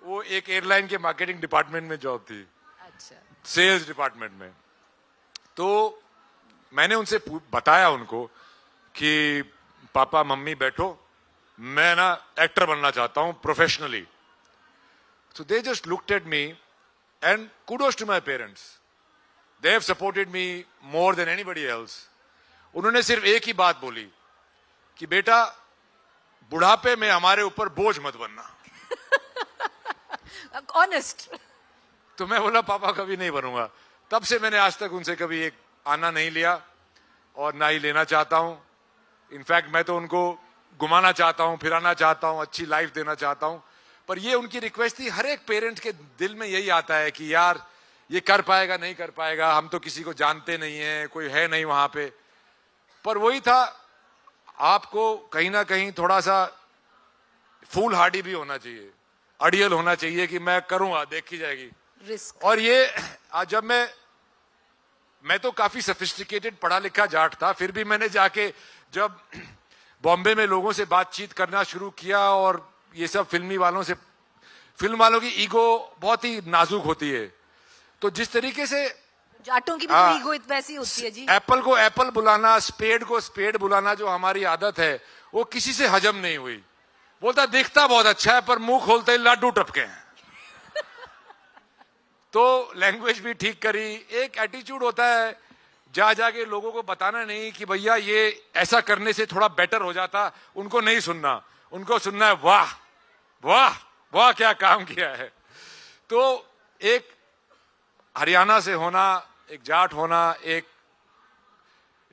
वो एक एयरलाइन के मार्केटिंग डिपार्टमेंट में जॉब थी। अच्छा। सेल्स डिपार्टमेंट में। तो मैंने उनसे बताया उनको कि पापा मम्मी बैठो, मैं ना एक्टर बनना चाहता हूं professionally. So they just looked at me and kudos to my parents, they have supported me more than anybody else. उन्होंने सिर्फ एक ही बात बोली कि बेटा बुढ़ापे में हमारे ऊपर बोझ मत बनना। ऑनेस्ट। तो मैं बोला पापा कभी नहीं बनूंगा। तब से मैंने आज तक उनसे कभी एक आना नहीं लिया और ना ही लेना चाहता हूं। इनफैक्ट मैं तो उनको घुमाना चाहता हूं, फिराना चाहता हूं, अच्छी लाइफ देना चाहता हूं। पर ये उनकी रिक्वेस्ट थी। हर एक पेरेंट के दिल में यही आता है कि यार ये कर पाएगा नहीं कर पाएगा, हम तो किसी को जानते नहीं है, कोई है नहीं वहां पे। पर वही था, आपको कहीं ना कहीं थोड़ा सा फूल हार्डी भी होना चाहिए, अड़ियल होना चाहिए कि मैं करूंगा, देखी जाएगी रिस्क। और ये आज जब मैं तो काफी सोफिस्टिकेटेड पढ़ा लिखा जाट था, फिर भी मैंने जाके जब बॉम्बे में लोगों से बातचीत करना शुरू किया, और ये सब फिल्म वालों की ईगो बहुत ही नाजुक होती है। तो जिस तरीके से जाटों की भी तो ईगो वैसी होती है जी। एप्पल को एप्पल बुलाना, स्पेड को स्पेड बुलाना जो हमारी आदत है, वो किसी से हजम नहीं हुई। बोलता दिखता बहुत अच्छा है पर मुंह खोलते ही लाडू टपके हैं। तो लैंग्वेज भी ठीक करी। एक एटीट्यूड होता है जा जाके लोगों को बताना नहीं कि भैया ये ऐसा करने से थोड़ा बेटर हो जाता, उनको नहीं सुनना, उनको सुनना है वाह वाह वाह क्या काम किया है। तो एक हरियाणा से होना, एक जाट होना, एक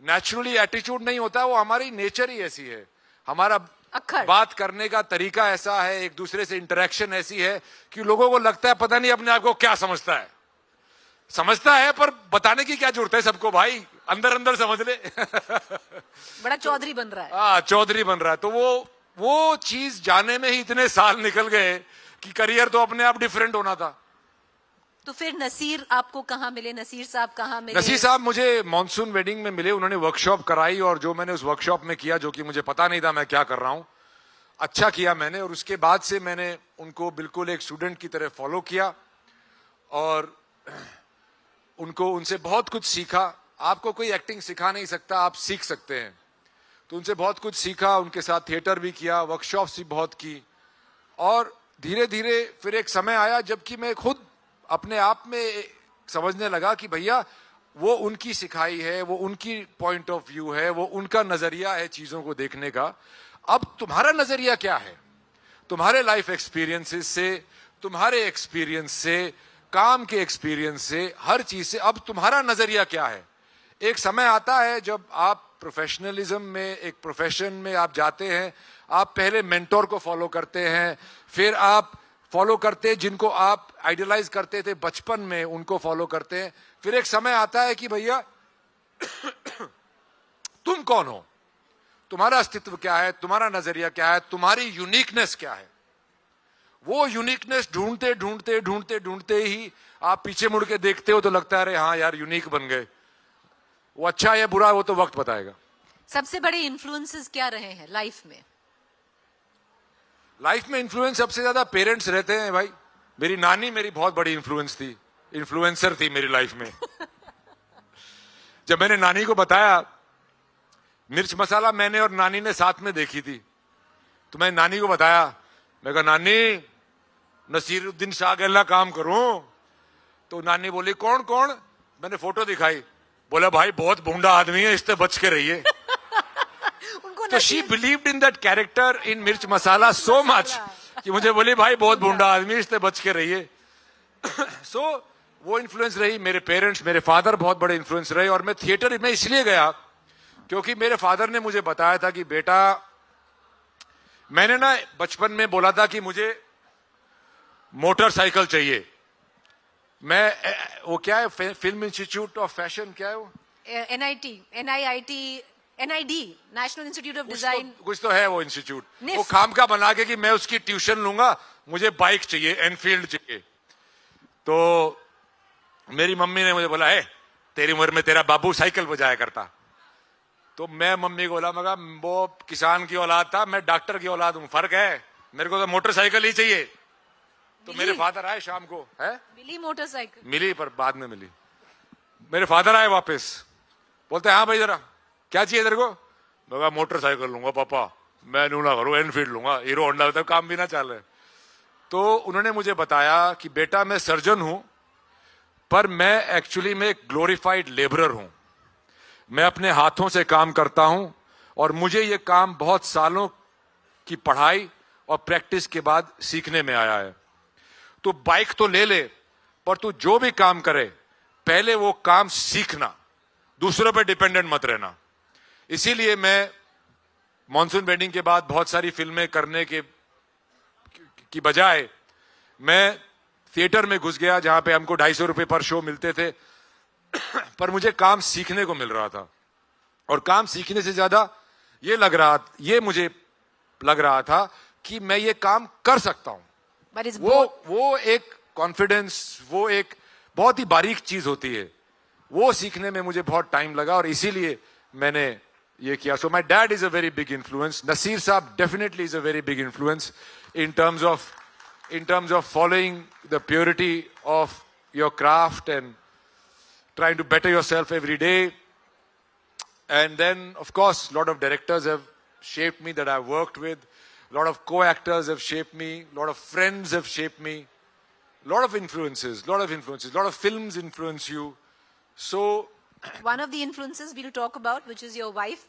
नेचुरली एटीट्यूड नहीं होता, वो हमारी नेचर ही ऐसी है, हमारा बात करने का तरीका ऐसा है, एक दूसरे से इंटरेक्शन ऐसी है कि लोगों को लगता है पता नहीं अपने आप को क्या समझता है, पर बताने की क्या जरूरत है सबको, भाई अंदर अंदर समझ ले। बड़ा चौधरी बन रहा है। हाँ, चौधरी बन रहा है। तो वो चीज जाने में ही इतने साल निकल गए कि करियर तो अपने आप डिफरेंट होना था। तो फिर नसीर आपको कहाँ मिले? नसीर साहब कहाँ मिले? नसीर साहब मुझे मॉनसून वेडिंग में मिले। उन्होंने वर्कशॉप कराई और जो मैंने उस वर्कशॉप में किया, जो कि मुझे पता नहीं था मैं क्या कर रहा हूं, अच्छा किया मैंने। और उसके बाद से मैंने उनको बिल्कुल एक स्टूडेंट की तरह फॉलो किया और उनसे बहुत कुछ सीखा। आपको कोई एक्टिंग सिखा नहीं सकता, आप सीख सकते हैं। तो उनसे बहुत कुछ सीखा, उनके साथ थिएटर भी किया, वर्कशॉप्स भी बहुत की। और धीरे धीरे फिर एक समय आया जबकि मैं खुद अपने आप में समझने लगा कि भैया वो उनकी सिखाई है, वो उनकी पॉइंट ऑफ व्यू है, वो उनका नजरिया है चीजों को देखने का। अब तुम्हारा नजरिया क्या है? तुम्हारे लाइफ एक्सपीरियंसेस से, तुम्हारे एक्सपीरियंस से काम के एक्सपीरियंस से, हर चीज से, अब तुम्हारा नजरिया क्या है। एक समय आता है जब आप प्रोफेशनलिज्म में, एक प्रोफेशन में आप जाते हैं, आप पहले मेंटोर को फॉलो करते हैं, फिर आप फॉलो करते हैं जिनको आप आइडियलाइज करते थे बचपन में, उनको फॉलो करते हैं। फिर एक समय आता है कि भैया तुम कौन हो, तुम्हारा अस्तित्व क्या है, तुम्हारा नजरिया क्या है, तुम्हारी यूनिकनेस क्या है। वो यूनिकनेस ढूंढते ढूंढते ढूंढते ढूंढते ही आप पीछे मुड़ के देखते हो तो लगता है अरे हाँ यार यूनिक बन गए। वो अच्छा या बुरा वो तो वक्त बताएगा। सबसे बड़े इन्फ्लुएंसेस क्या रहे हैं लाइफ में? लाइफ में इन्फ्लुएंस सबसे ज्यादा पेरेंट्स रहते हैं भाई। मेरी नानी मेरी बहुत बड़ी इन्फ्लुएंसर थी मेरी लाइफ में। जब मैंने नानी को बताया, मिर्च मसाला मैंने और नानी ने साथ में देखी थी, तो मैं नानी को बताया, मैं कहा नानी नसीरुद्दीन शाह गल्ला काम करूं। तो नानी बोली कौन कौन? मैंने फोटो दिखाई, बोला भाई बहुत भूंडा आदमी है, इससे बच के रहिए। तो she believed in that character in मिर्च मसाला सो मच कि मुझे बोली भाई बहुत भूंडा आदमी, इससे बच के रहिए। सो वो इन्फ्लुएंस रही। मेरे पेरेंट्स, मेरे फादर बहुत बड़े इन्फ्लुएंस रहे। और मैं थिएटर में इसलिए गया क्योंकि मेरे फादर ने मुझे बताया था कि बेटा, मैंने ना बचपन में बोला था कि मुझे मोटरसाइकिल चाहिए। मैं वो क्या है, फिल्म इंस्टीट्यूट ऑफ फैशन, क्या है वो, NID, national institute of design, कुछ तो है वो इंस्टीट्यूट, वो खाम का बना के कि मैं उसकी ट्यूशन लूंगा, मुझे बाइक चाहिए, एनफील्ड चाहिए। तो मेरी मम्मी ने मुझे बोला है तेरी उम्र में तेरा बाबू साइकिल बजाया करता। तो मैं मम्मी को बोला, मगा वो किसान की औलाद था, मैं डॉक्टर की औलाद हूं, फर्क है, मेरे को तो मोटरसाइकिल ही चाहिए। तो मेरे फादर आए शाम को, है मिली मोटरसाइकिल, मिली पर बाद में मिली। मेरे फादर आए वापस, बोलते हाँ भाई जरा क्या चाहिए तेरे को? मैं कहा मोटरसाइकिल लूंगा पापा, मैं नू ना करूं, एनफील्ड लूंगा, हीरो होंडा तक काम भी ना चल रहे। तो उन्होंने मुझे बताया कि बेटा मैं सर्जन हूं, पर मैं एक्चुअली में एक ग्लोरीफाइड लेबरर हूं। मैं अपने हाथों से काम करता हूं और मुझे ये काम बहुत सालों की पढ़ाई और प्रैक्टिस के बाद सीखने में आया है। तो बाइक तो ले ले, पर तू जो भी काम करे पहले वो काम सीखना, दूसरों पे डिपेंडेंट मत रहना। इसीलिए मैं मॉनसून वेडिंग के बाद बहुत सारी फिल्में करने की बजाय मैं थिएटर में घुस गया, जहां पे हमको 250 रुपए पर शो मिलते थे। पर मुझे काम सीखने को मिल रहा था, और काम सीखने से ज्यादा ये मुझे लग रहा था कि मैं ये काम कर सकता हूं। वो एक कॉन्फिडेंस, वो एक बहुत ही बारीक चीज होती है, वो सीखने में मुझे बहुत टाइम लगा, और इसीलिए मैंने ये किया। So my dad is a very big influence. Naseer sahab definitely is a very big influence in terms of following the purity of your craft and trying to better yourself every day. And then, of course, a lot of directors have shaped me that I've worked with. A lot of co-actors have shaped me. A lot of friends have shaped me. A lot of influences. A lot of films influence you. So, one of the influences we'll talk about, which is your wife.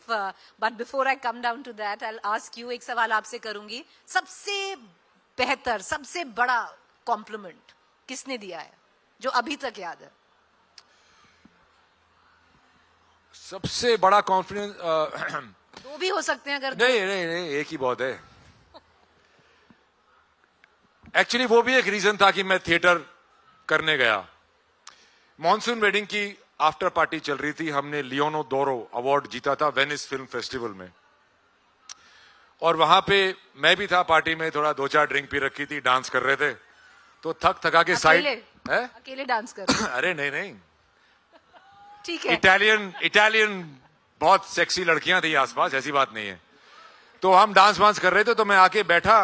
But before I come down to that, I'll ask you, एक सवाल आपसे करूंगी, सबसे बेहतर, सबसे बड़ा complement किसने दिया है जो अभी तक याद है? सबसे बड़ा कॉन्फिडेंस दो भी हो सकते हैं अगर। नहीं, एक ही बहुत है। एक्चुअली वो भी एक रीजन था कि मैं थिएटर करने गया। मॉनसून वेडिंग की आफ्टर पार्टी चल रही थी, हमने लियोनो डोरो अवार्ड जीता था वेनिस फिल्म फेस्टिवल में, और वहां पे मैं भी था पार्टी में, थोड़ा 2-4 ड्रिंक पी रखी थी, डांस कर रहे थे। तो थका के साइड अकेले डांस कर रहे? अरे नहीं, ठीक है। इटालियन बहुत सेक्सी लड़कियां थी आसपास, ऐसी बात नहीं है। तो हम डांस वांस कर रहे थे, तो मैं आके बैठा,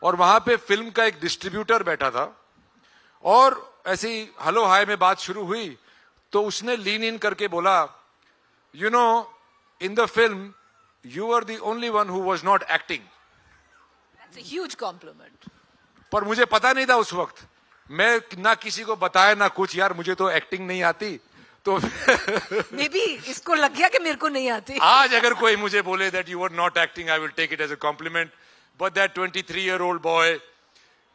और वहां पे फिल्म का एक डिस्ट्रीब्यूटर बैठा था, और ऐसी हेलो हाय में बात शुरू हुई। तो उसने लीन इन करके बोला, you know in the film you were the only one who was not acting. That's a huge compliment. पर मुझे पता नहीं था उस वक्त, मैं ना किसी को बताया ना कुछ, यार मुझे तो एक्टिंग नहीं आती। तो मे बी इसको लग गया कि मेरे को नहीं आती। आज अगर कोई मुझे बोले that you were not acting, I will take it as a compliment. But that 23-year-old boy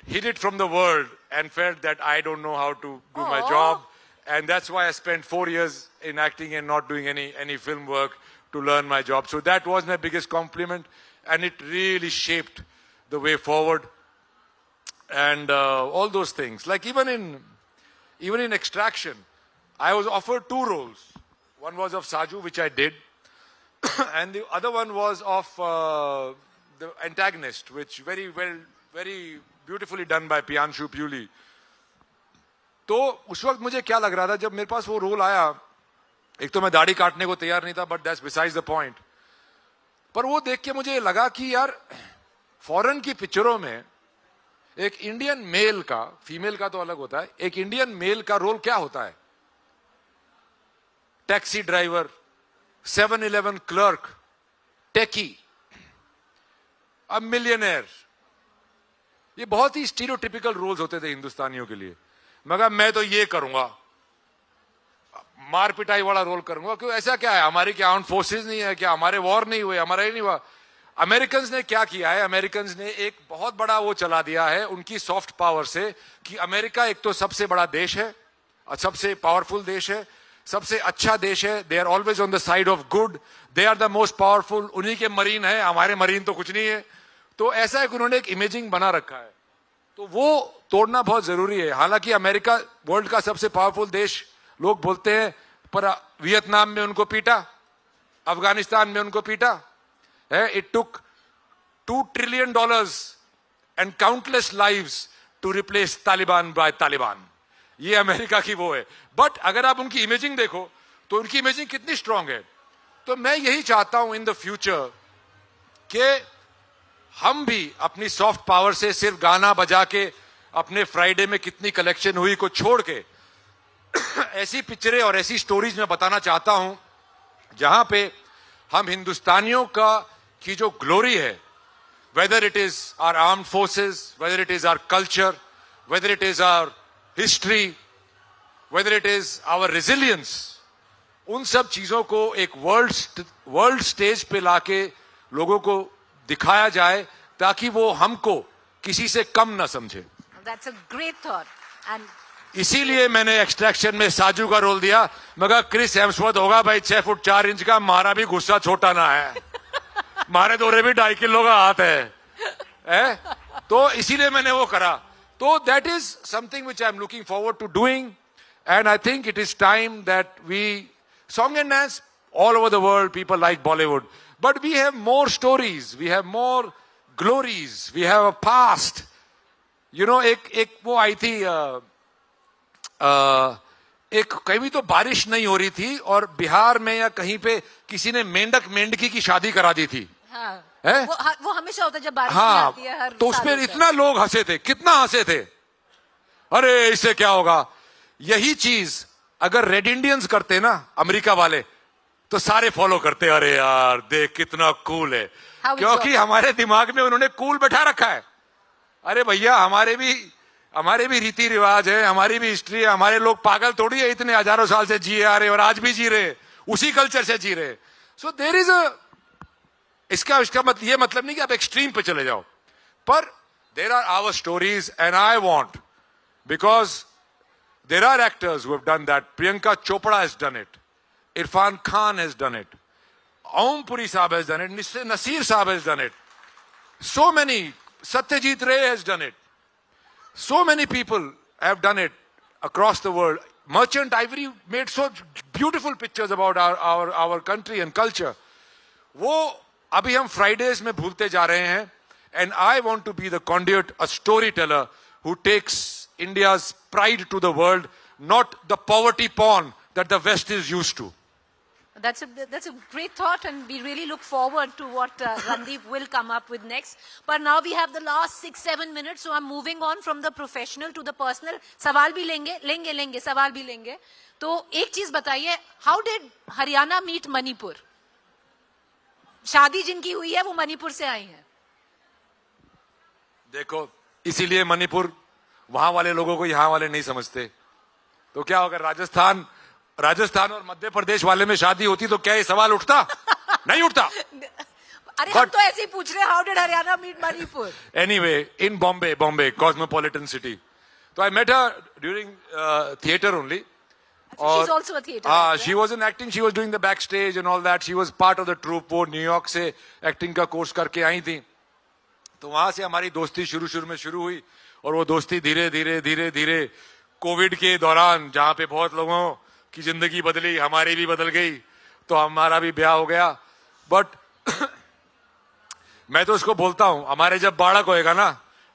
hid it from the world and felt that I don't know how to do my Aw. job. And that's why I spent 4 years in acting and not doing any film work to learn my job. So that was my biggest compliment, and it really shaped the way forward. And all those things, like even in Extraction, I was offered 2 roles. One was of Saju, which I did, and the other one was of the antagonist, which very beautifully done by Piyanshu Puli. तो उस वक्त मुझे क्या लग रहा था जब मेरे पास वो रोल आया, एक तो मैं दाढ़ी काटने को तैयार नहीं था, but that's besides the point. पर वो देख के मुझे लगा कि यार फॉरेन की पिक्चरों में एक इंडियन मेल का, फीमेल का तो अलग होता है, एक इंडियन मेल का रोल क्या होता है? Taxi driver, 7-Eleven clerk, techie, a millionaire. ये बहुत ही स्टीरियोटिपिकल रोल्स होते थे हिंदुस्तानियों के लिए. मगर मैं तो ये करूंगा, मार पिटाई वाला रोल करूंगा. क्यों? ऐसा क्या है? हमारी क्या आर्म्ड फोर्सेस नहीं है क्या? हमारे वॉर नहीं हुए? हमारा ही नहीं हुआ? अमेरिकन्स ने क्या किया है? अमेरिकन्स ने एक बहुत बड़ा वो चला दिया है उनकी सॉफ्ट पावर से कि अमेरिका एक तो सबसे बड़ा देश है, सबसे पावरफुल देश है, सबसे अच्छा देश है. They are always on the side of good. They are the most powerful. उन्हीं के मरीन है, हमारे मरीन तो कुछ नहीं है. तो ऐसा एक उन्होंने एक इमेजिंग बना रखा है. तो वो तोड़ना बहुत जरूरी है. हालांकि अमेरिका वर्ल्ड का सबसे पावरफुल देश लोग बोलते हैं, पर वियतनाम में उनको पीटा, अफगानिस्तान में उनको पीटा है. It took $2 trillion and countless lives to replace Taliban by Taliban. ये अमेरिका की वो है. बट अगर आप उनकी इमेजिंग देखो तो उनकी इमेजिंग कितनी स्ट्रांग है. तो मैं यही चाहता हूं इन द फ्यूचर कि हम भी अपनी सॉफ्ट पावर से सिर्फ गाना बजा के अपने फ्राइडे में कितनी कलेक्शन हुई को छोड़ के ऐसी पिक्चरें और ऐसी स्टोरीज मैं बताना चाहता हूं जहां पे हम हिंदुस्तानियों का की जो ग्लोरी है, whether it is our armed forces, whether it is our culture, whether it is our history, whether it is our resilience, उन सब चीजों को एक वर्ल्ड स्टेज पे लाके लोगों को दिखाया जाए ताकि वो हमको किसी से कम ना समझे. That's a great thought. And इसीलिए मैंने एक्सट्रैक्शन में साजू का रोल दिया. मगर क्रिस हेम्सवर्थ होगा भाई 6 फुट 4 इंच का, मारा भी गुस्सा छोटा ना है, मारे दौरे भी 2.5 किलो का हाथ है? तो इसीलिए मैंने वो करा. तो that is something which I am looking forward to doing. And I think it is time that we song and dance all over the world, people like Bollywood, but we have more stories, we have more glories, we have a past. You know, एक वो आई थी, एक कहीं भी तो बारिश नहीं हो रही थी और बिहार में या कहीं पे किसी ने मेंढक मेंढकी की शादी करा दी थी. हाँ, है? वो हमेशा होता है जब बारिश हाँ, आती है हर तो उसमें साल इतना लोग हंसे थे, कितना हंसे थे. अरे इससे क्या होगा? यही चीज अगर रेड इंडियंस करते ना, अमेरिका वाले, तो सारे फॉलो करते. अरे यार देख कितना कूल है, क्योंकि हमारे दिमाग में उन्होंने कूल बैठा रखा है. अरे भैया हमारे भी रीति रिवाज है, हमारी भी हिस्ट्री है. हमारे लोग पागल थोड़ी है, इतने हजारों साल से जिए आ रहे और आज भी जी रहे, उसी कल्चर से जी रहे. सो देयर इज इसका ये मतलब नहीं कि आप एक्सट्रीम पे चले जाओ, पर there are our stories and I want, because there are actors who have done that. Priyanka Chopra has done it, Irfan Khan has done it, Aum Puri Saab has done it, Nasir Saab has done it, so many, Satyajit Ray has done it, so many people have done it across the world. Merchant Ivory made so beautiful pictures about our country and culture. वो अभी हम Fridays में भूलते जा रहे हैं. And I want to be the conduit, a storyteller who takes India's pride to the world, not the poverty porn that the West is used to. That's a great thought, and we really look forward to what Randeep will come up with next. But now we have the last 6-7 minutes, so I'm moving on from the professional to the personal. सवाल भी लेंगे, सवाल भी लेंगे. तो एक चीज बताइए, how did Haryana meet Manipur? शादी जिनकी हुई है वो मणिपुर से आई हैं. देखो, इसीलिए मणिपुर वहां वाले लोगों को यहाँ वाले नहीं समझते. तो क्या होगा, राजस्थान और मध्य प्रदेश वाले में शादी होती तो क्या ये सवाल उठता? नहीं उठता. अरे हम तो ऐसे ही पूछ रहे हैं, how did Haryana meet Manipur? Anyway, in Bombay, cosmopolitan city. So I met her during theater only. She's also a theater हाँ, actor. she was in acting. She was doing the backstage and all that. She was part of the troupe. वो New York से acting का course करके आई थी. तो वहां से हमारी दोस्ती शुरू में शुरू हुई और वो दोस्ती धीरे धीरे कोविड के दौरान जहां पे बहुत लोगों की जिंदगी बदली, हमारी भी बदल गई, तो हमारा भी ब्याह हो गया. बट मैं तो उसको बोलता हूं, हमारे जब बालक होएगा ना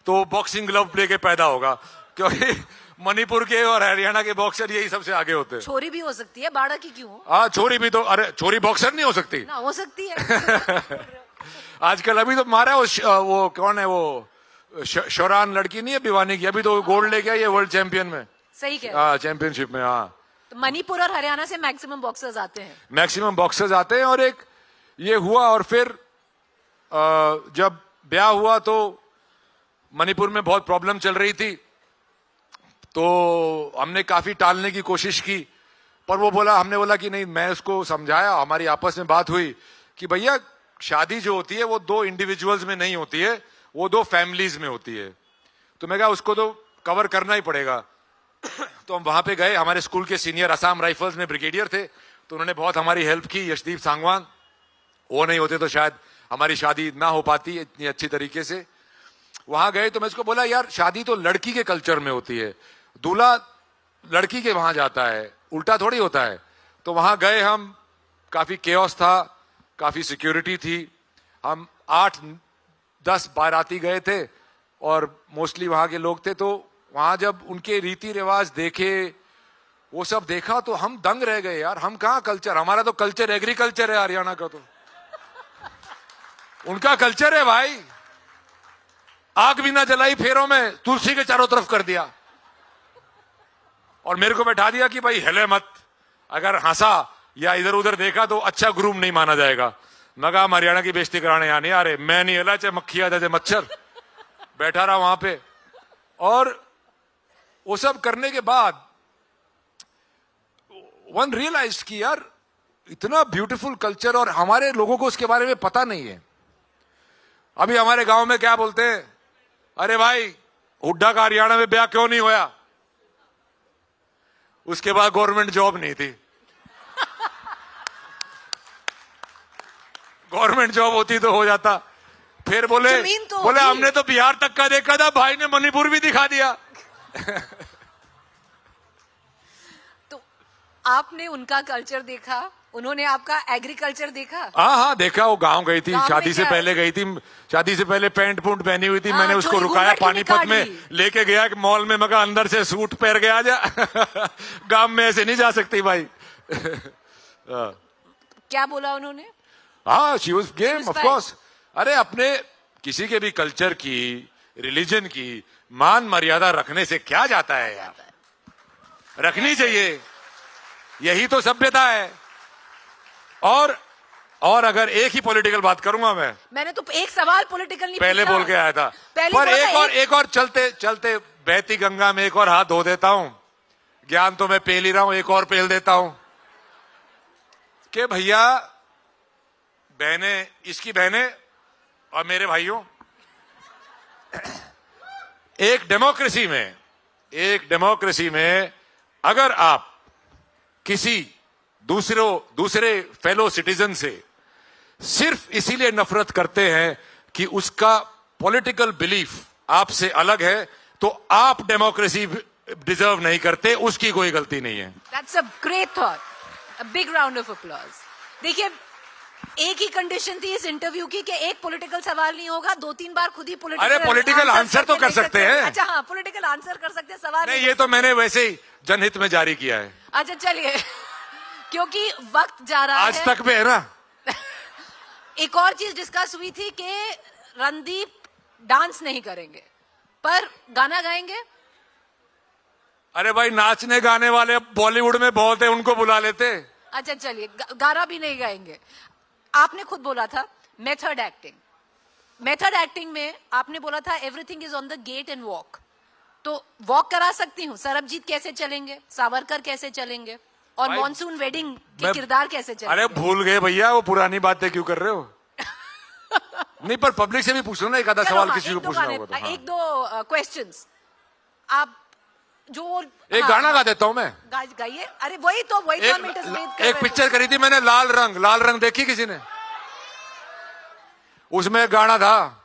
तो बॉक्सिंग ग्लव लेके पैदा होगा, क्योंकि मणिपुर के और हरियाणा के बॉक्सर यही सबसे आगे होते हैं. छोरी भी हो सकती है, बाड़ा की क्यों? हाँ, छोरी भी तो, अरे छोरी बॉक्सर नहीं हो सकती ना? हो सकती है. आजकल अभी तो मारा वो कौन है, वो शोरान लड़की नहीं है भिवानी की, अभी तो गोल्ड लेके आई है वर्ल्ड चैंपियन में. सही कह. हाँ, चैंपियनशिप में. हाँ, तो मणिपुर और हरियाणा से मैक्सिमम बॉक्सर्स आते हैं. मैक्सिमम बॉक्सर्स आते हैं. और एक ये हुआ, और फिर जब ब्याह हुआ तो मणिपुर में बहुत प्रॉब्लम चल रही थी, तो हमने काफी टालने की कोशिश की, पर हमने बोला कि नहीं. मैं उसको समझाया, हमारी आपस में बात हुई कि भैया शादी जो होती है वो दो इंडिविजुअल्स में नहीं होती है, वो दो फैमिलीज में होती है. तो मैं कहा उसको तो कवर करना ही पड़ेगा. तो हम वहां पे गए. हमारे स्कूल के सीनियर असम राइफल्स में ब्रिगेडियर थे, तो उन्होंने बहुत हमारी हेल्प की. यशदीप सांगवान, वो नहीं होते तो शायद हमारी शादी ना हो पाती इतनी अच्छी तरीके से. वहां गए तो मैं उसको बोला, यार शादी तो लड़की के कल्चर में होती है, दूल्हा लड़की के वहां जाता है, उल्टा थोड़ी होता है. तो वहां गए हम, काफी केओस था, काफी सिक्योरिटी थी. हम 8-10 बाराती गए थे और मोस्टली वहां के लोग थे. तो वहां जब उनके रीति रिवाज देखे, वो सब देखा, तो हम दंग रह गए. यार हम कहाँ कल्चर, हमारा तो कल्चर एग्रीकल्चर है हरियाणा का, तो उनका कल्चर है भाई. आग भी ना जलाई फेरों में, तुलसी के चारों तरफ कर दिया और मेरे को बैठा दिया कि भाई हिले मत, अगर हंसा या इधर उधर देखा तो अच्छा ग्रूम नहीं माना जाएगा. मैं कहा हरियाणा की बेइज्जती कराने यहाँ नहीं आ रहे. मैं नहीं हिला, चाहे मक्खी आ जाए मच्छर. बैठा रहा वहां पे. और वो सब करने के बाद वन रियलाइज कि यार इतना ब्यूटीफुल कल्चर, और हमारे लोगों को उसके बारे में पता नहीं है. अभी हमारे गांव में क्या बोलते हैं, अरे भाई हुड्डा का हरियाणा में ब्याह क्यों नहीं होया? उसके बाद गवर्नमेंट जॉब नहीं थी. गवर्नमेंट जॉब होती तो हो जाता. फिर बोले हमने तो बिहार तक का देखा था, भाई ने मणिपुर भी दिखा दिया. तो आपने उनका कल्चर देखा, उन्होंने आपका एग्रीकल्चर देखा? हाँ देखा. वो गांव गई थी, शादी से पहले गई थी. शादी से पहले पैंट पूंट पहनी हुई थी. मैंने उसको रुकाया पानीपत में, लेके गया मॉल में. मगर अंदर से सूट पहन के आ जा. गांव में ऐसे नहीं जा सकती भाई. क्या बोला उन्होंने? हाँ, she was game of course. अरे अपने किसी के भी कल्चर की, रिलीजन की मान मर्यादा रखने से क्या जाता है यार, रखनी चाहिए. यही तो सभ्यता है. और अगर एक ही पॉलिटिकल बात करूंगा मैंने तो एक सवाल पॉलिटिकल नहीं पहले बोल के आया था, पर एक और चलते चलते बहती गंगा में एक और हाथ धो देता हूं. ज्ञान तो मैं पेल ही रहा हूं, एक और पेल देता हूं कि भैया बहनें, इसकी बहनें और मेरे भाइयों, एक डेमोक्रेसी में अगर आप किसी दूसरे फेलो सिटीजन से सिर्फ इसीलिए नफरत करते हैं कि उसका पॉलिटिकल बिलीफ आपसे अलग है, तो आप डेमोक्रेसी डिजर्व नहीं करते. उसकी कोई गलती नहीं है. That's a great thought. A big round of applause. देखिए, एक ही कंडीशन थी इस इंटरव्यू की कि एक पॉलिटिकल सवाल नहीं होगा, 2-3 बार खुद ही पॉलिटिकल. अरे पॉलिटिकल आंसर तो कर सकते हैं. अच्छा हाँ, पॉलिटिकल आंसर कर सकते हैं, सवाल नहीं. ये तो मैंने वैसे ही जनहित में जारी किया है. अच्छा चलिए, क्योंकि वक्त जा रहा है. आज तक में है ना. एक और चीज डिस्कस हुई थी कि रणदीप डांस नहीं करेंगे पर गाना गाएंगे. अरे भाई नाचने गाने वाले बॉलीवुड में बहुत है, उनको बुला लेते. अच्छा चलिए, गाना भी नहीं गाएंगे. आपने खुद बोला था मेथड एक्टिंग में आपने बोला था everything is on the gate and walk. तो वॉक करा सकती हूँ. सरबजीत कैसे चलेंगे, सावरकर कैसे चलेंगे, और मॉनसून वेडिंग के किरदार कैसे चलेंगे? अरे भूल गए भैया, वो पुरानी बातें क्यों कर रहे हो. नहीं, पर पब्लिक से भी पूछ लो ना, एक आधा सवाल किसी को पूछना होगा तो। एक दो क्वेश्चंस आप जो एक गाना गा देता हूं मैं। गाइए। अरे वही तो एक पिक्चर करी थी मैंने, लाल रंग देखी किसी ने? उसमें एक गाना था,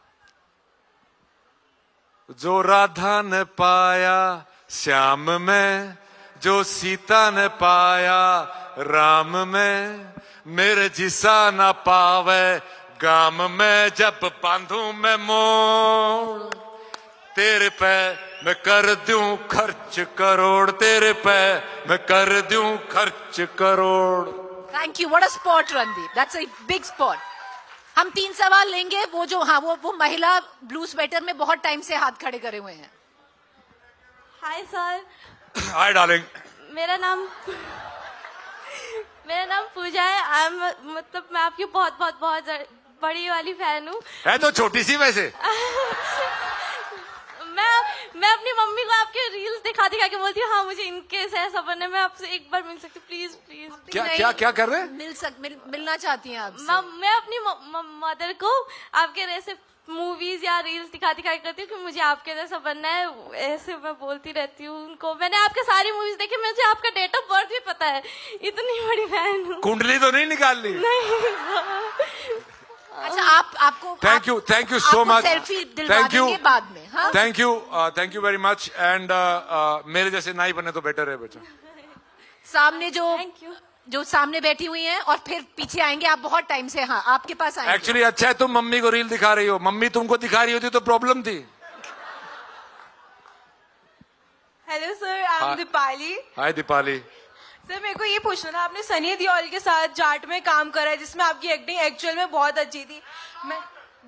जो राधा ने पाया श्याम में, जो सीता ने पाया राम में, मेरे जिसा ना पावे गाम में, जब बांधू मैं मोर, तेरे पे मैं कर दूं खर्च करोड़, तेरे पे मैं कर दूं खर्च crore. Thank you, what a spot Randeep, that's a big spot. हम 3 सवाल लेंगे। वो जो वो महिला ब्लू स्वेटर में बहुत टाइम से हाथ खड़े करे हुए हैं। Hi sir. Hi darling. मेरा नाम पूजा है। मतलब मैं आपकी बहुत बड़ी वाली फैन हूँ। है तो छोटी सी वैसे। मैं अपनी मम्मी को आपके रील्स दिखा के बोलती हूँ, हाँ मुझे इनके से ऐसा बनना है, मैं आपसे एक बार मिल सकती हूँ प्लीज प्लीज। क्या कर रहे हैं? मिलना चाहती हैं आपसे? मैं अपनी मदर को आपके जैसे मूवीज या रील्स दिखा के करती हूँ कि मुझे आपके जैसा बनना है, ऐसे मैं बोलती रहती हूँ उनको। मैंने आपके सारी मूवीज देखी, मुझे आपका डेट ऑफ बर्थ भी पता है, इतनी बड़ी फैन हूँ। कुंडली तो नहीं निकाल ली? नहीं। अच्छा, आपको thank you so much. Selfie दिलवा देंगे बाद में। हाँ? Thank you very much. And मेरे जैसे नहीं बने तो बेटर है बेटा। सामने थैंक यू। जो सामने बैठी हुई हैं और फिर पीछे आएंगे आप बहुत टाइम से। हाँ, आपके पास आएंगे। एक्चुअली अच्छा है तुम मम्मी को रील दिखा रही हो, मम्मी तुमको दिखा रही होती तो प्रॉब्लम थी। Hello sir, I am Deepali. Hi Deepali. Sir मेरे को ये पूछना था, आपने सनी देओल के साथ जाट में काम करा है जिसमें आपकी एक्टिंग एक्चुअल में बहुत अच्छी थी।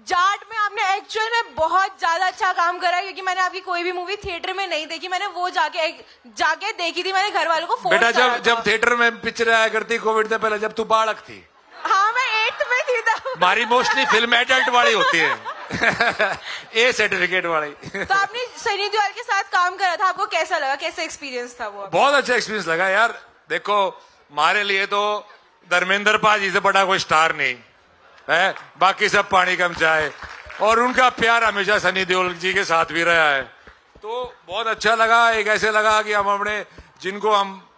जाट में आपने एक्चुअल में बहुत ज्यादा अच्छा काम करा है, क्योंकि मैंने आपकी कोई भी मूवी थिएटर में नहीं देखी, मैंने वो जाके देखी थी। मैंने घर वालों को फोन बेटा जब थिएटर में पिक्चर आया करती कोविड से पहले, जब तू बालक थी। हाँ, मैं 8th में थी तब। हमारी मोस्टली फिल्म एडल्ट वाली होती है। ए सर्टिफिकेट वाली। तो आपने सनी देओल के साथ काम करा था, आपको कैसा लगा, कैसा एक्सपीरियंस था वो? बहुत अच्छा एक्सपीरियंस लगा यार। देखो हमारे लिए तो धर्मेंद्र पाजी से बड़ा कोई स्टार नहीं है, बाकी सब पानी कम चाय, और उनका प्यार हमेशा सनी देओल जी के साथ भी रहा है। तो बहुत अच्छा लगा। एक ऐसे लगा कि हम अपने जिनको हम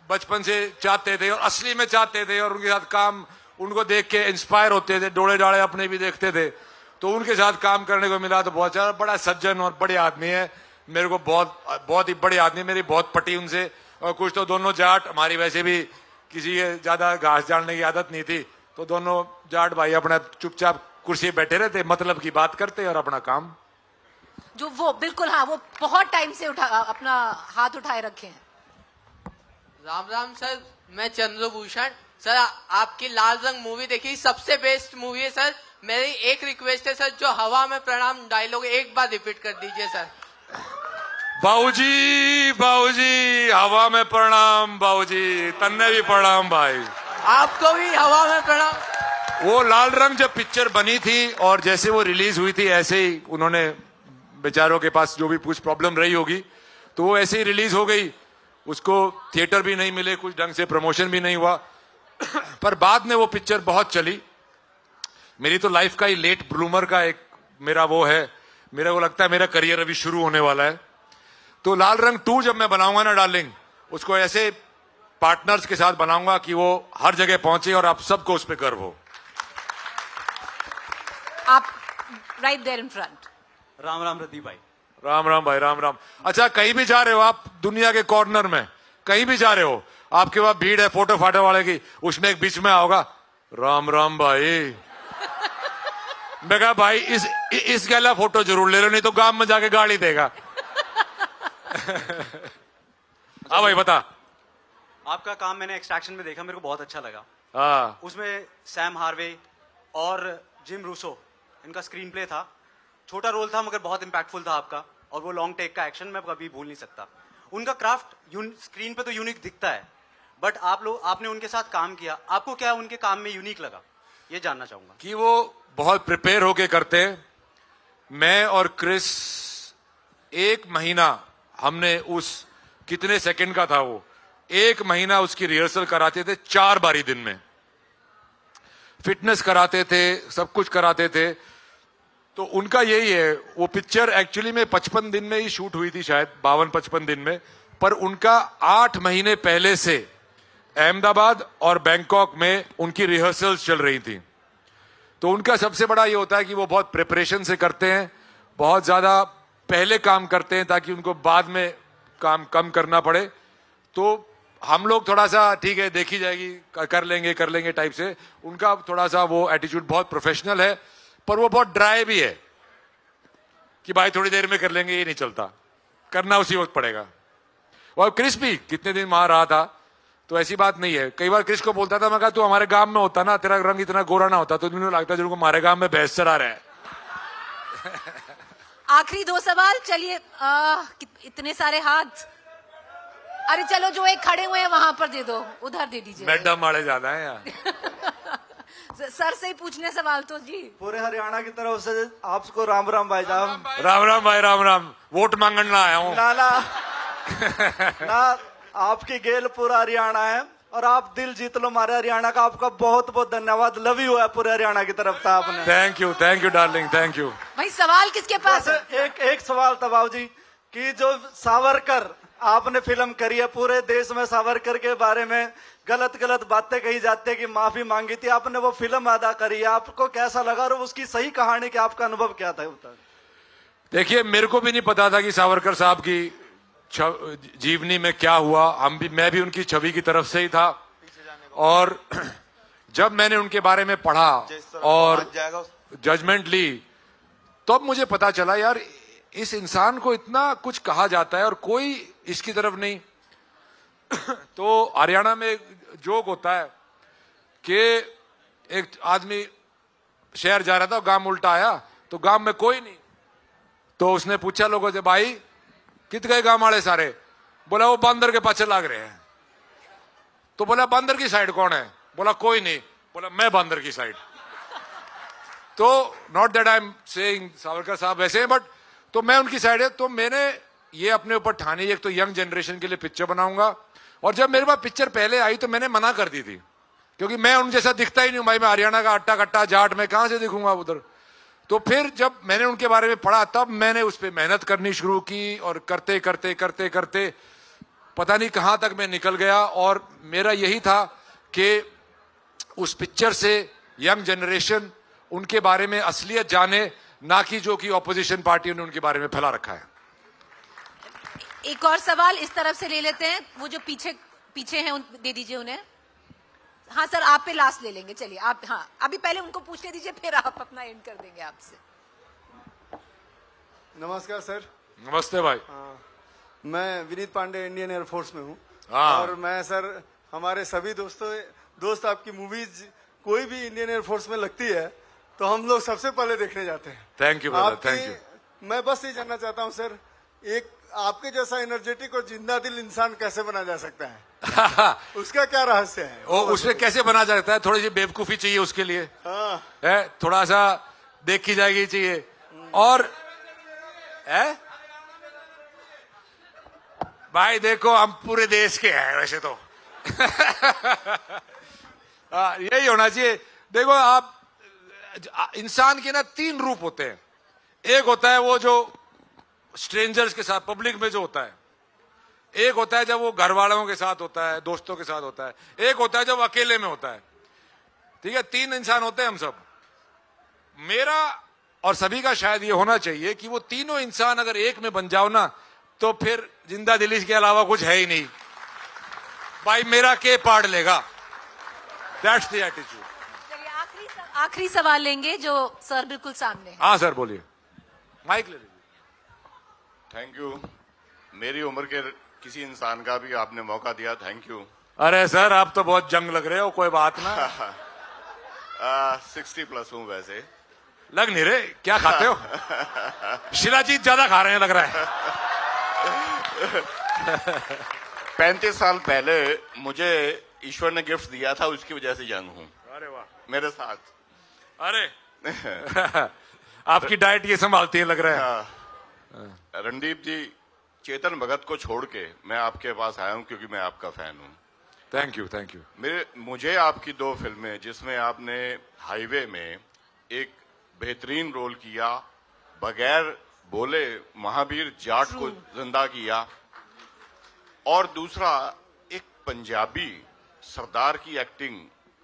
बचपन से चाहते थे और असली में चाहते थे, और उनके साथ काम, उनको देख के इंस्पायर होते थे, डोले डाले अपने भी देखते थे, तो उनके साथ काम करने को मिला तो बहुत अच्छा। बड़ा सज्जन और बड़े आदमी है, मेरे को बहुत ही बड़े आदमी, मेरी बहुत पटी उनसे। और कुछ तो दोनों जाट, हमारी वैसे भी किसी के ज्यादा घास डालने की आदत नहीं थी, तो दोनों जाट भाई अपना चुपचाप कुर्सी पे बैठे रहते, मतलब की बात करते और अपना काम। जो वो बिल्कुल, हाँ, वो बहुत टाइम से अपना हाथ उठाए रखे हैं। राम राम सर, मैं चंद्रभूषण। सर आपकी लाल रंग मूवी देखी, सबसे बेस्ट मूवी है सर। मेरी एक रिक्वेस्ट है सर, जो हवा में प्रणाम डायलॉग एक बार रिपीट कर दीजिए सर। बाबूजी हवा में प्रणाम, बाबूजी तन्ने भी प्रणाम भाई। आपको भी हवा में प्रणाम। वो लाल रंग जब पिक्चर बनी थी और जैसे वो रिलीज हुई थी, ऐसे ही उन्होंने बेचारों के पास जो भी कुछ प्रॉब्लम रही होगी, तो वो ऐसे ही रिलीज हो गई। उसको थिएटर भी नहीं मिले, कुछ ढंग से प्रमोशन भी नहीं हुआ। पर बाद में वो पिक्चर बहुत चली। मेरी तो लाइफ का ही लेट ब्लूमर का एक मेरा वो है, मेरा को लगता है मेरा करियर अभी शुरू होने वाला है। तो लाल रंग 2 जब मैं बनाऊंगा ना डार्लिंग, उसको ऐसे पार्टनर्स के साथ बनाऊंगा कि वो हर जगह पहुंचे और आप सबको उस पर गर्व हो। आप right there in front. Ram Ram Pradeep भाई। राम राम भाई, राम राम। अच्छा, कहीं भी जा रहे हो आप, दुनिया के कॉर्नर में कहीं भी जा रहे हो, आपके पास भीड़ है फोटो फाटो वाले की, उसमें एक बीच में आओगा, राम राम भाई। मैं कहा भाई इस गैला फोटो जरूर ले लो, नहीं तो गांव में जाके गाली देगा। हाँ भाई बता। आपका काम मैंने एक्सट्रैक्शन में देखा, मेरे को बहुत अच्छा लगा। हाँ, उसमें सैम हार्वे और जिम रूसो, इनका स्क्रीन प्ले था। छोटा रोल था मगर बहुत इंपैक्टफुल था आपका, और वो लॉन्ग टेक का एक्शन मैं कभी भूल नहीं सकता। उनका क्राफ्ट स्क्रीन पे तो यूनिक दिखता है, बट आपने उनके साथ काम किया, आपको क्या उनके काम में यूनिक लगा, ये जानना चाहूंगा। कि वो बहुत प्रिपेयर होके करते हैं। मैं और क्रिस 1 महीना हमने उस कितने सेकंड का था वो, 1 महीना उसकी रिहर्सल कराते थे 4 बारी दिन में, फिटनेस कराते थे, सब कुछ कराते थे। तो उनका यही है, वो पिक्चर एक्चुअली में 55 दिन में ही शूट हुई थी शायद, 52-55 दिन में, पर उनका 8 महीने पहले से अहमदाबाद और बैंकॉक में उनकी रिहर्सल्स चल रही थी। तो उनका सबसे बड़ा ये होता है कि वो बहुत प्रिपरेशन से करते हैं, बहुत ज्यादा पहले काम करते हैं ताकि उनको बाद में काम कम करना पड़े। तो हम लोग थोड़ा सा ठीक है देखी जाएगी, कर लेंगे टाइप से, उनका थोड़ा सा वो एटीट्यूड बहुत प्रोफेशनल है, पर वो बहुत ड्राई भी है कि भाई थोड़ी देर में कर लेंगे, ये नहीं चलता, करना उसी वक्त पड़ेगा। और क्रिस भी कितने दिन वहां रहा था, तो ऐसी बात नहीं है। कई बार क्रिस को बोलता था, मैं कहा तू हमारे गांव में होता ना, तेरा रंग इतना गोरा ना होता, तो मुझे लगता जिनको हमारे गांव में भैंस चरा रहा है। आखिरी 2 सवाल, चलिए। इतने सारे हाथ, अरे चलो जो एक खड़े हुए हैं वहां पर दे दो, उधर दे दीजिए। मैडम वाले ज्यादा है यार। सर से ही पूछने सवाल तो जी। पूरे हरियाणा की तरफ से आपको राम राम भाई साहब। राम राम भाई, राम राम। वोट मांगने आया हूँ ना ना आपकी गेल पूरा हरियाणा है, और आप दिल जीत लो हमारे हरियाणा का। आपका बहुत बहुत धन्यवाद, लव यू है पूरे हरियाणा की तरफ था आपने। Thank you darling, thank you. भाई सवाल किसके पास है? एक सवाल था बाबू जी, कि जो सावरकर आपने फिल्म करी है, पूरे देश में सावरकर के बारे में गलत बातें कही जाती है कि माफी मांगी थी, आपने वो फिल्म अदा करी है, आपको कैसा लगा और उसकी सही कहानी क्या, आपका अनुभव क्या था? देखिए, मेरे को भी नहीं पता था कि सावरकर साहब की जीवनी में क्या हुआ। मैं भी उनकी छवि की तरफ से ही था, और जब मैंने उनके बारे में पढ़ा और जजमेंट ली, तब मुझे पता चला यार इस इंसान को इतना कुछ कहा जाता है और कोई इसकी तरफ नहीं। तो हरियाणा में एक जोक होता है कि एक आदमी शहर जा रहा था, गांव उल्टा आया, तो गांव में कोई नहीं। तो उसने पूछा लोगों से, भाई कित गए गांव वाले सारे? बोला वो बंदर के पाछे लाग रहे हैं। तो बोला बंदर की साइड कौन है? बोला कोई नहीं। बोला मैं बंदर की साइड। तो not that I am saying Savarkar साहब वैसे हैं, बट तो मैं उनकी साइड है। तो मैंने ये अपने ऊपर ठानी, एक तो यंग जनरेशन के लिए पिक्चर बनाऊंगा, और जब मेरे पास पिक्चर पहले आई तो मैंने मना कर दी थी, क्योंकि मैं उन जैसा दिखता ही नहीं हूं भाई, मैं हरियाणा का अट्टा कट्टा जाट, में कहां से दिखूंगा उधर। तो फिर जब मैंने उनके बारे में पढ़ा, तब मैंने उस पर मेहनत करनी शुरू की, और करते करते करते करते पता नहीं कहां तक मैं निकल गया। और मेरा यही था कि उस पिक्चर से यंग जनरेशन उनके बारे में असलियत जाने, ना कि जो कि ऑपोजिशन पार्टियों ने उनके बारे में फैला रखा है। एक और सवाल इस तरफ से ले लेते हैं, वो जो पीछे हैं दे दीजिए उन्हें। हाँ सर, आप पे लास्ट ले लेंगे, चलिए आप। हाँ, अभी पहले उनको पूछने दीजिए, फिर आप अपना एंड कर देंगे आपसे। नमस्कार सर। नमस्ते भाई। मैं विनीत पांडे, इंडियन एयरफोर्स में हूँ। हाँ। और मैं सर, हमारे सभी दोस्त आपकी मूवीज कोई भी इंडियन एयरफोर्स में लगती है तो हम लोग सबसे पहले देखने जाते हैं। Thank you brother, thank you. मैं बस ये जानना चाहता हूँ सर, एक आपके जैसा एनर्जेटिक और जिंदा दिल इंसान कैसे बना जा सकता है? उसका क्या रहस्य है? उसमें कैसे बना जाता है? थोड़ी सी बेवकूफी चाहिए उसके लिए। हाँ। है, थोड़ा सा देखी जाएगी चाहिए। और है भाई, देखो हम पूरे देश के हैं वैसे तो। यही होना चाहिए। देखो आप, इंसान के ना 3 रूप होते हैं। एक होता है वो जो स्ट्रेंजर्स के साथ, पब्लिक में जो होता है। एक होता है जब वो घर वालों के साथ होता है, दोस्तों के साथ होता है। एक होता है जब अकेले में होता है। ठीक है, 3 इंसान होते हैं हम सब। मेरा और सभी का शायद ये होना चाहिए कि वो तीनों इंसान अगर एक में बन जाओ ना, तो फिर जिंदा दिली के अलावा कुछ है ही नहीं भाई, मेरा के पाड़ लेगा। That's the attitude. चलिए आखिरी सवाल लेंगे, जो सर बिल्कुल सामने। हाँ सर बोलिए, माइक ले लीजिए। Thank you. मेरी उम्र के किसी इंसान का भी आपने मौका दिया, थैंक यू। अरे सर, आप तो बहुत जंग लग रहे हो, कोई बात ना। 60+ हूँ वैसे। लग नहीं रहे, क्या खाते हो? शिलाजीत ज्यादा खा रहे हैं लग रहा है। 35 साल पहले मुझे ईश्वर ने गिफ्ट दिया था, उसकी वजह से यंग हूँ। अरे वाह, मेरे साथ। अरे आपकी डाइट ये संभालती है लग रहा है। रणदीप जी, चेतन भगत को छोड़ के मैं आपके पास आया हूँ क्योंकि मैं आपका फैन हूँ। Thank you, thank you. मुझे आपकी 2 फिल्में, जिसमें आपने हाईवे में एक बेहतरीन रोल किया, बगैर बोले महावीर जाट को जिंदा किया। और दूसरा, एक पंजाबी सरदार की एक्टिंग,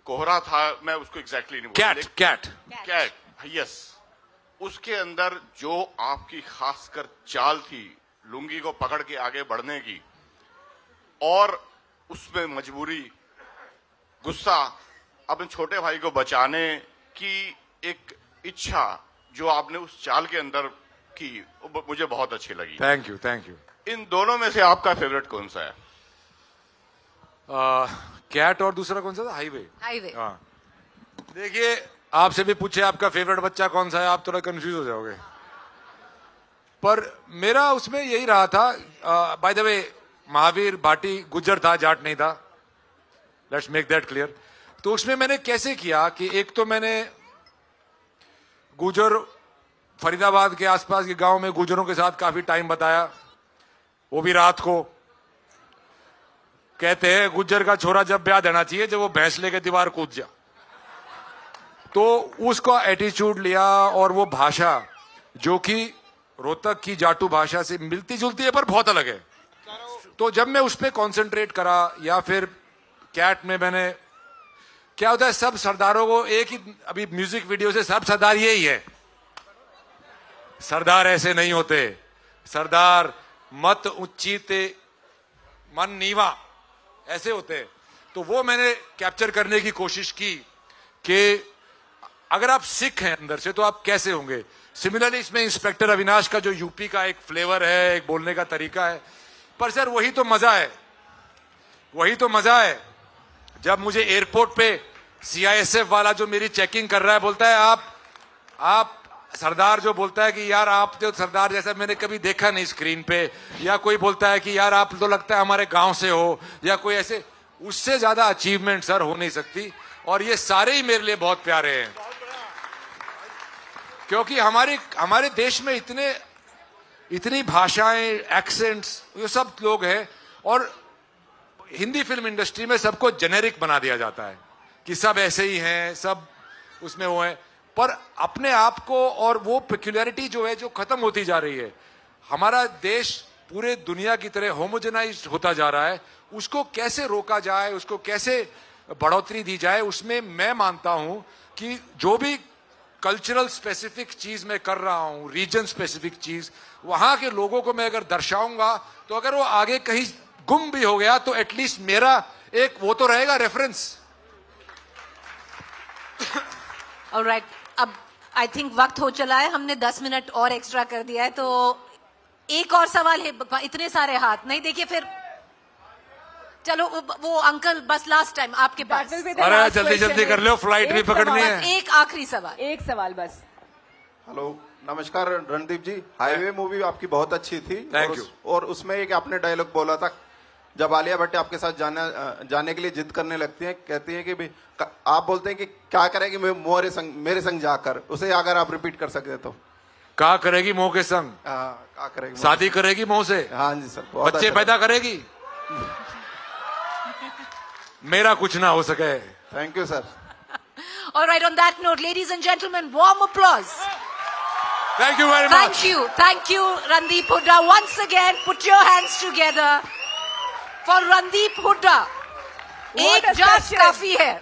कोहरा था, मैं उसको एग्जैक्टली नहीं कैट, यस, उसके अंदर जो आपकी खासकर चाल थी लुंगी को पकड़ के आगे बढ़ने की, और उसमें मजबूरी, गुस्सा, अपने छोटे भाई को बचाने की एक इच्छा जो आपने उस चाल के अंदर की, वो मुझे बहुत अच्छी लगी। Thank you, thank you. इन दोनों में से आपका फेवरेट कौन सा है? कैट और दूसरा कौन सा था? हाईवे। हाईवे। हाँ, देखिए, आपसे भी पूछे आपका फेवरेट बच्चा कौन सा है, आप थोड़ा कंफ्यूज हो जाओगे, पर मेरा उसमें यही रहा था। By the way, Mahavir Bhati Gujjar था, जाट नहीं था, लेट्स मेक दैट क्लियर। तो उसमें मैंने कैसे किया कि एक तो मैंने गुजर, फरीदाबाद के आसपास के गांव में गुजरों के साथ काफी टाइम बताया, वो भी रात को। कहते हैं गुज्जर का छोरा जब ब्याह देना चाहिए जब वो भैंस लेके दीवार कूद जा। तो उसका एटीट्यूड लिया, और वो भाषा जो कि रोहतक की जाटू भाषा से मिलती जुलती है पर बहुत अलग है। तो जब मैं उस पर कॉन्सेंट्रेट करा, या फिर कैट में मैंने, क्या होता है, सब सरदारों को एक ही, अभी म्यूजिक वीडियो से सब सरदार यही है, सरदार ऐसे नहीं होते, सरदार मत ऊंचीते मन नीवा, ऐसे होते। तो वो मैंने कैप्चर करने की कोशिश की कि अगर आप सिख हैं अंदर से तो आप कैसे होंगे। सिमिलरली इसमें इंस्पेक्टर अविनाश का जो यूपी का एक फ्लेवर है, एक बोलने का तरीका है, पर सर वही तो मजा है, वही तो मजा है जब मुझे एयरपोर्ट पे सीआईएसएफ वाला जो मेरी चेकिंग कर रहा है बोलता है आप सरदार, जो बोलता है कि यार आप तो सरदार जैसा मैंने कभी देखा नहीं स्क्रीन पे, या कोई बोलता है कि यार आप तो लगता है हमारे गांव से हो, या कोई ऐसे, उससे ज्यादा अचीवमेंट सर हो नहीं सकती। और ये सारे ही मेरे लिए बहुत प्यारे हैं, क्योंकि हमारे देश में इतनी भाषाएं, एक्सेंट्स, ये सब लोग हैं, और हिंदी फिल्म इंडस्ट्री में सबको जेनेरिक बना दिया जाता है कि सब ऐसे ही हैं, सब उसमें वो है, पर अपने आप को, और वो पेक्युलरिटी जो है जो खत्म होती जा रही है। हमारा देश पूरे दुनिया की तरह होमोजेनाइज्ड होता जा रहा है, उसको कैसे रोका जाए, उसको कैसे बढ़ोतरी दी जाए, उसमें मैं मानता हूं कि जो भी कल्चरल स्पेसिफिक चीज मैं कर रहा हूं, रीजन स्पेसिफिक चीज, वहां के लोगों को मैं अगर दर्शाऊंगा, तो अगर वो आगे कहीं गुम भी हो गया तो एटलीस्ट मेरा एक वो तो रहेगा रेफरेंस। ऑलराइट, अब आई थिंक वक्त हो चला है, हमने 10 मिनट और एक्स्ट्रा कर दिया है, तो एक और सवाल है। इतने सारे हाथ नहीं, देखिए फिर चलो वो अंकल बस लास्ट टाइम आपके पास। अरे जल्दी जल्दी कर लो, फ्लाइट भी पकड़नी है। एक आखिरी सवाल, एक सवाल बस। हेलो, नमस्कार रणदीप जी। हाईवे मूवी आपकी बहुत अच्छी थी। Thank you. और उसमें एक आपने डायलॉग बोला था, जब आलिया भट्ट आपके साथ जाने के लिए जिद करने लगती हैं, कहती हैं कि भी आप बोलते हैं कि क्या करेगी मेरे संग जाकर, उसे अगर आप रिपीट कर सकते तो। क्या करेगी मोह के संग? क्या करेगी? शादी करेगी मोह से? हाँ जी सर। बच्चे पैदा करेगी? मेरा कुछ ना हो सके। Thank you sir. Alright, on that note, ladies and gentlemen, warm applause. Thank you very much. Thank you, Randeep Hooda. Once again, put your hands together for Randeep Hooda. एक जज काफी है।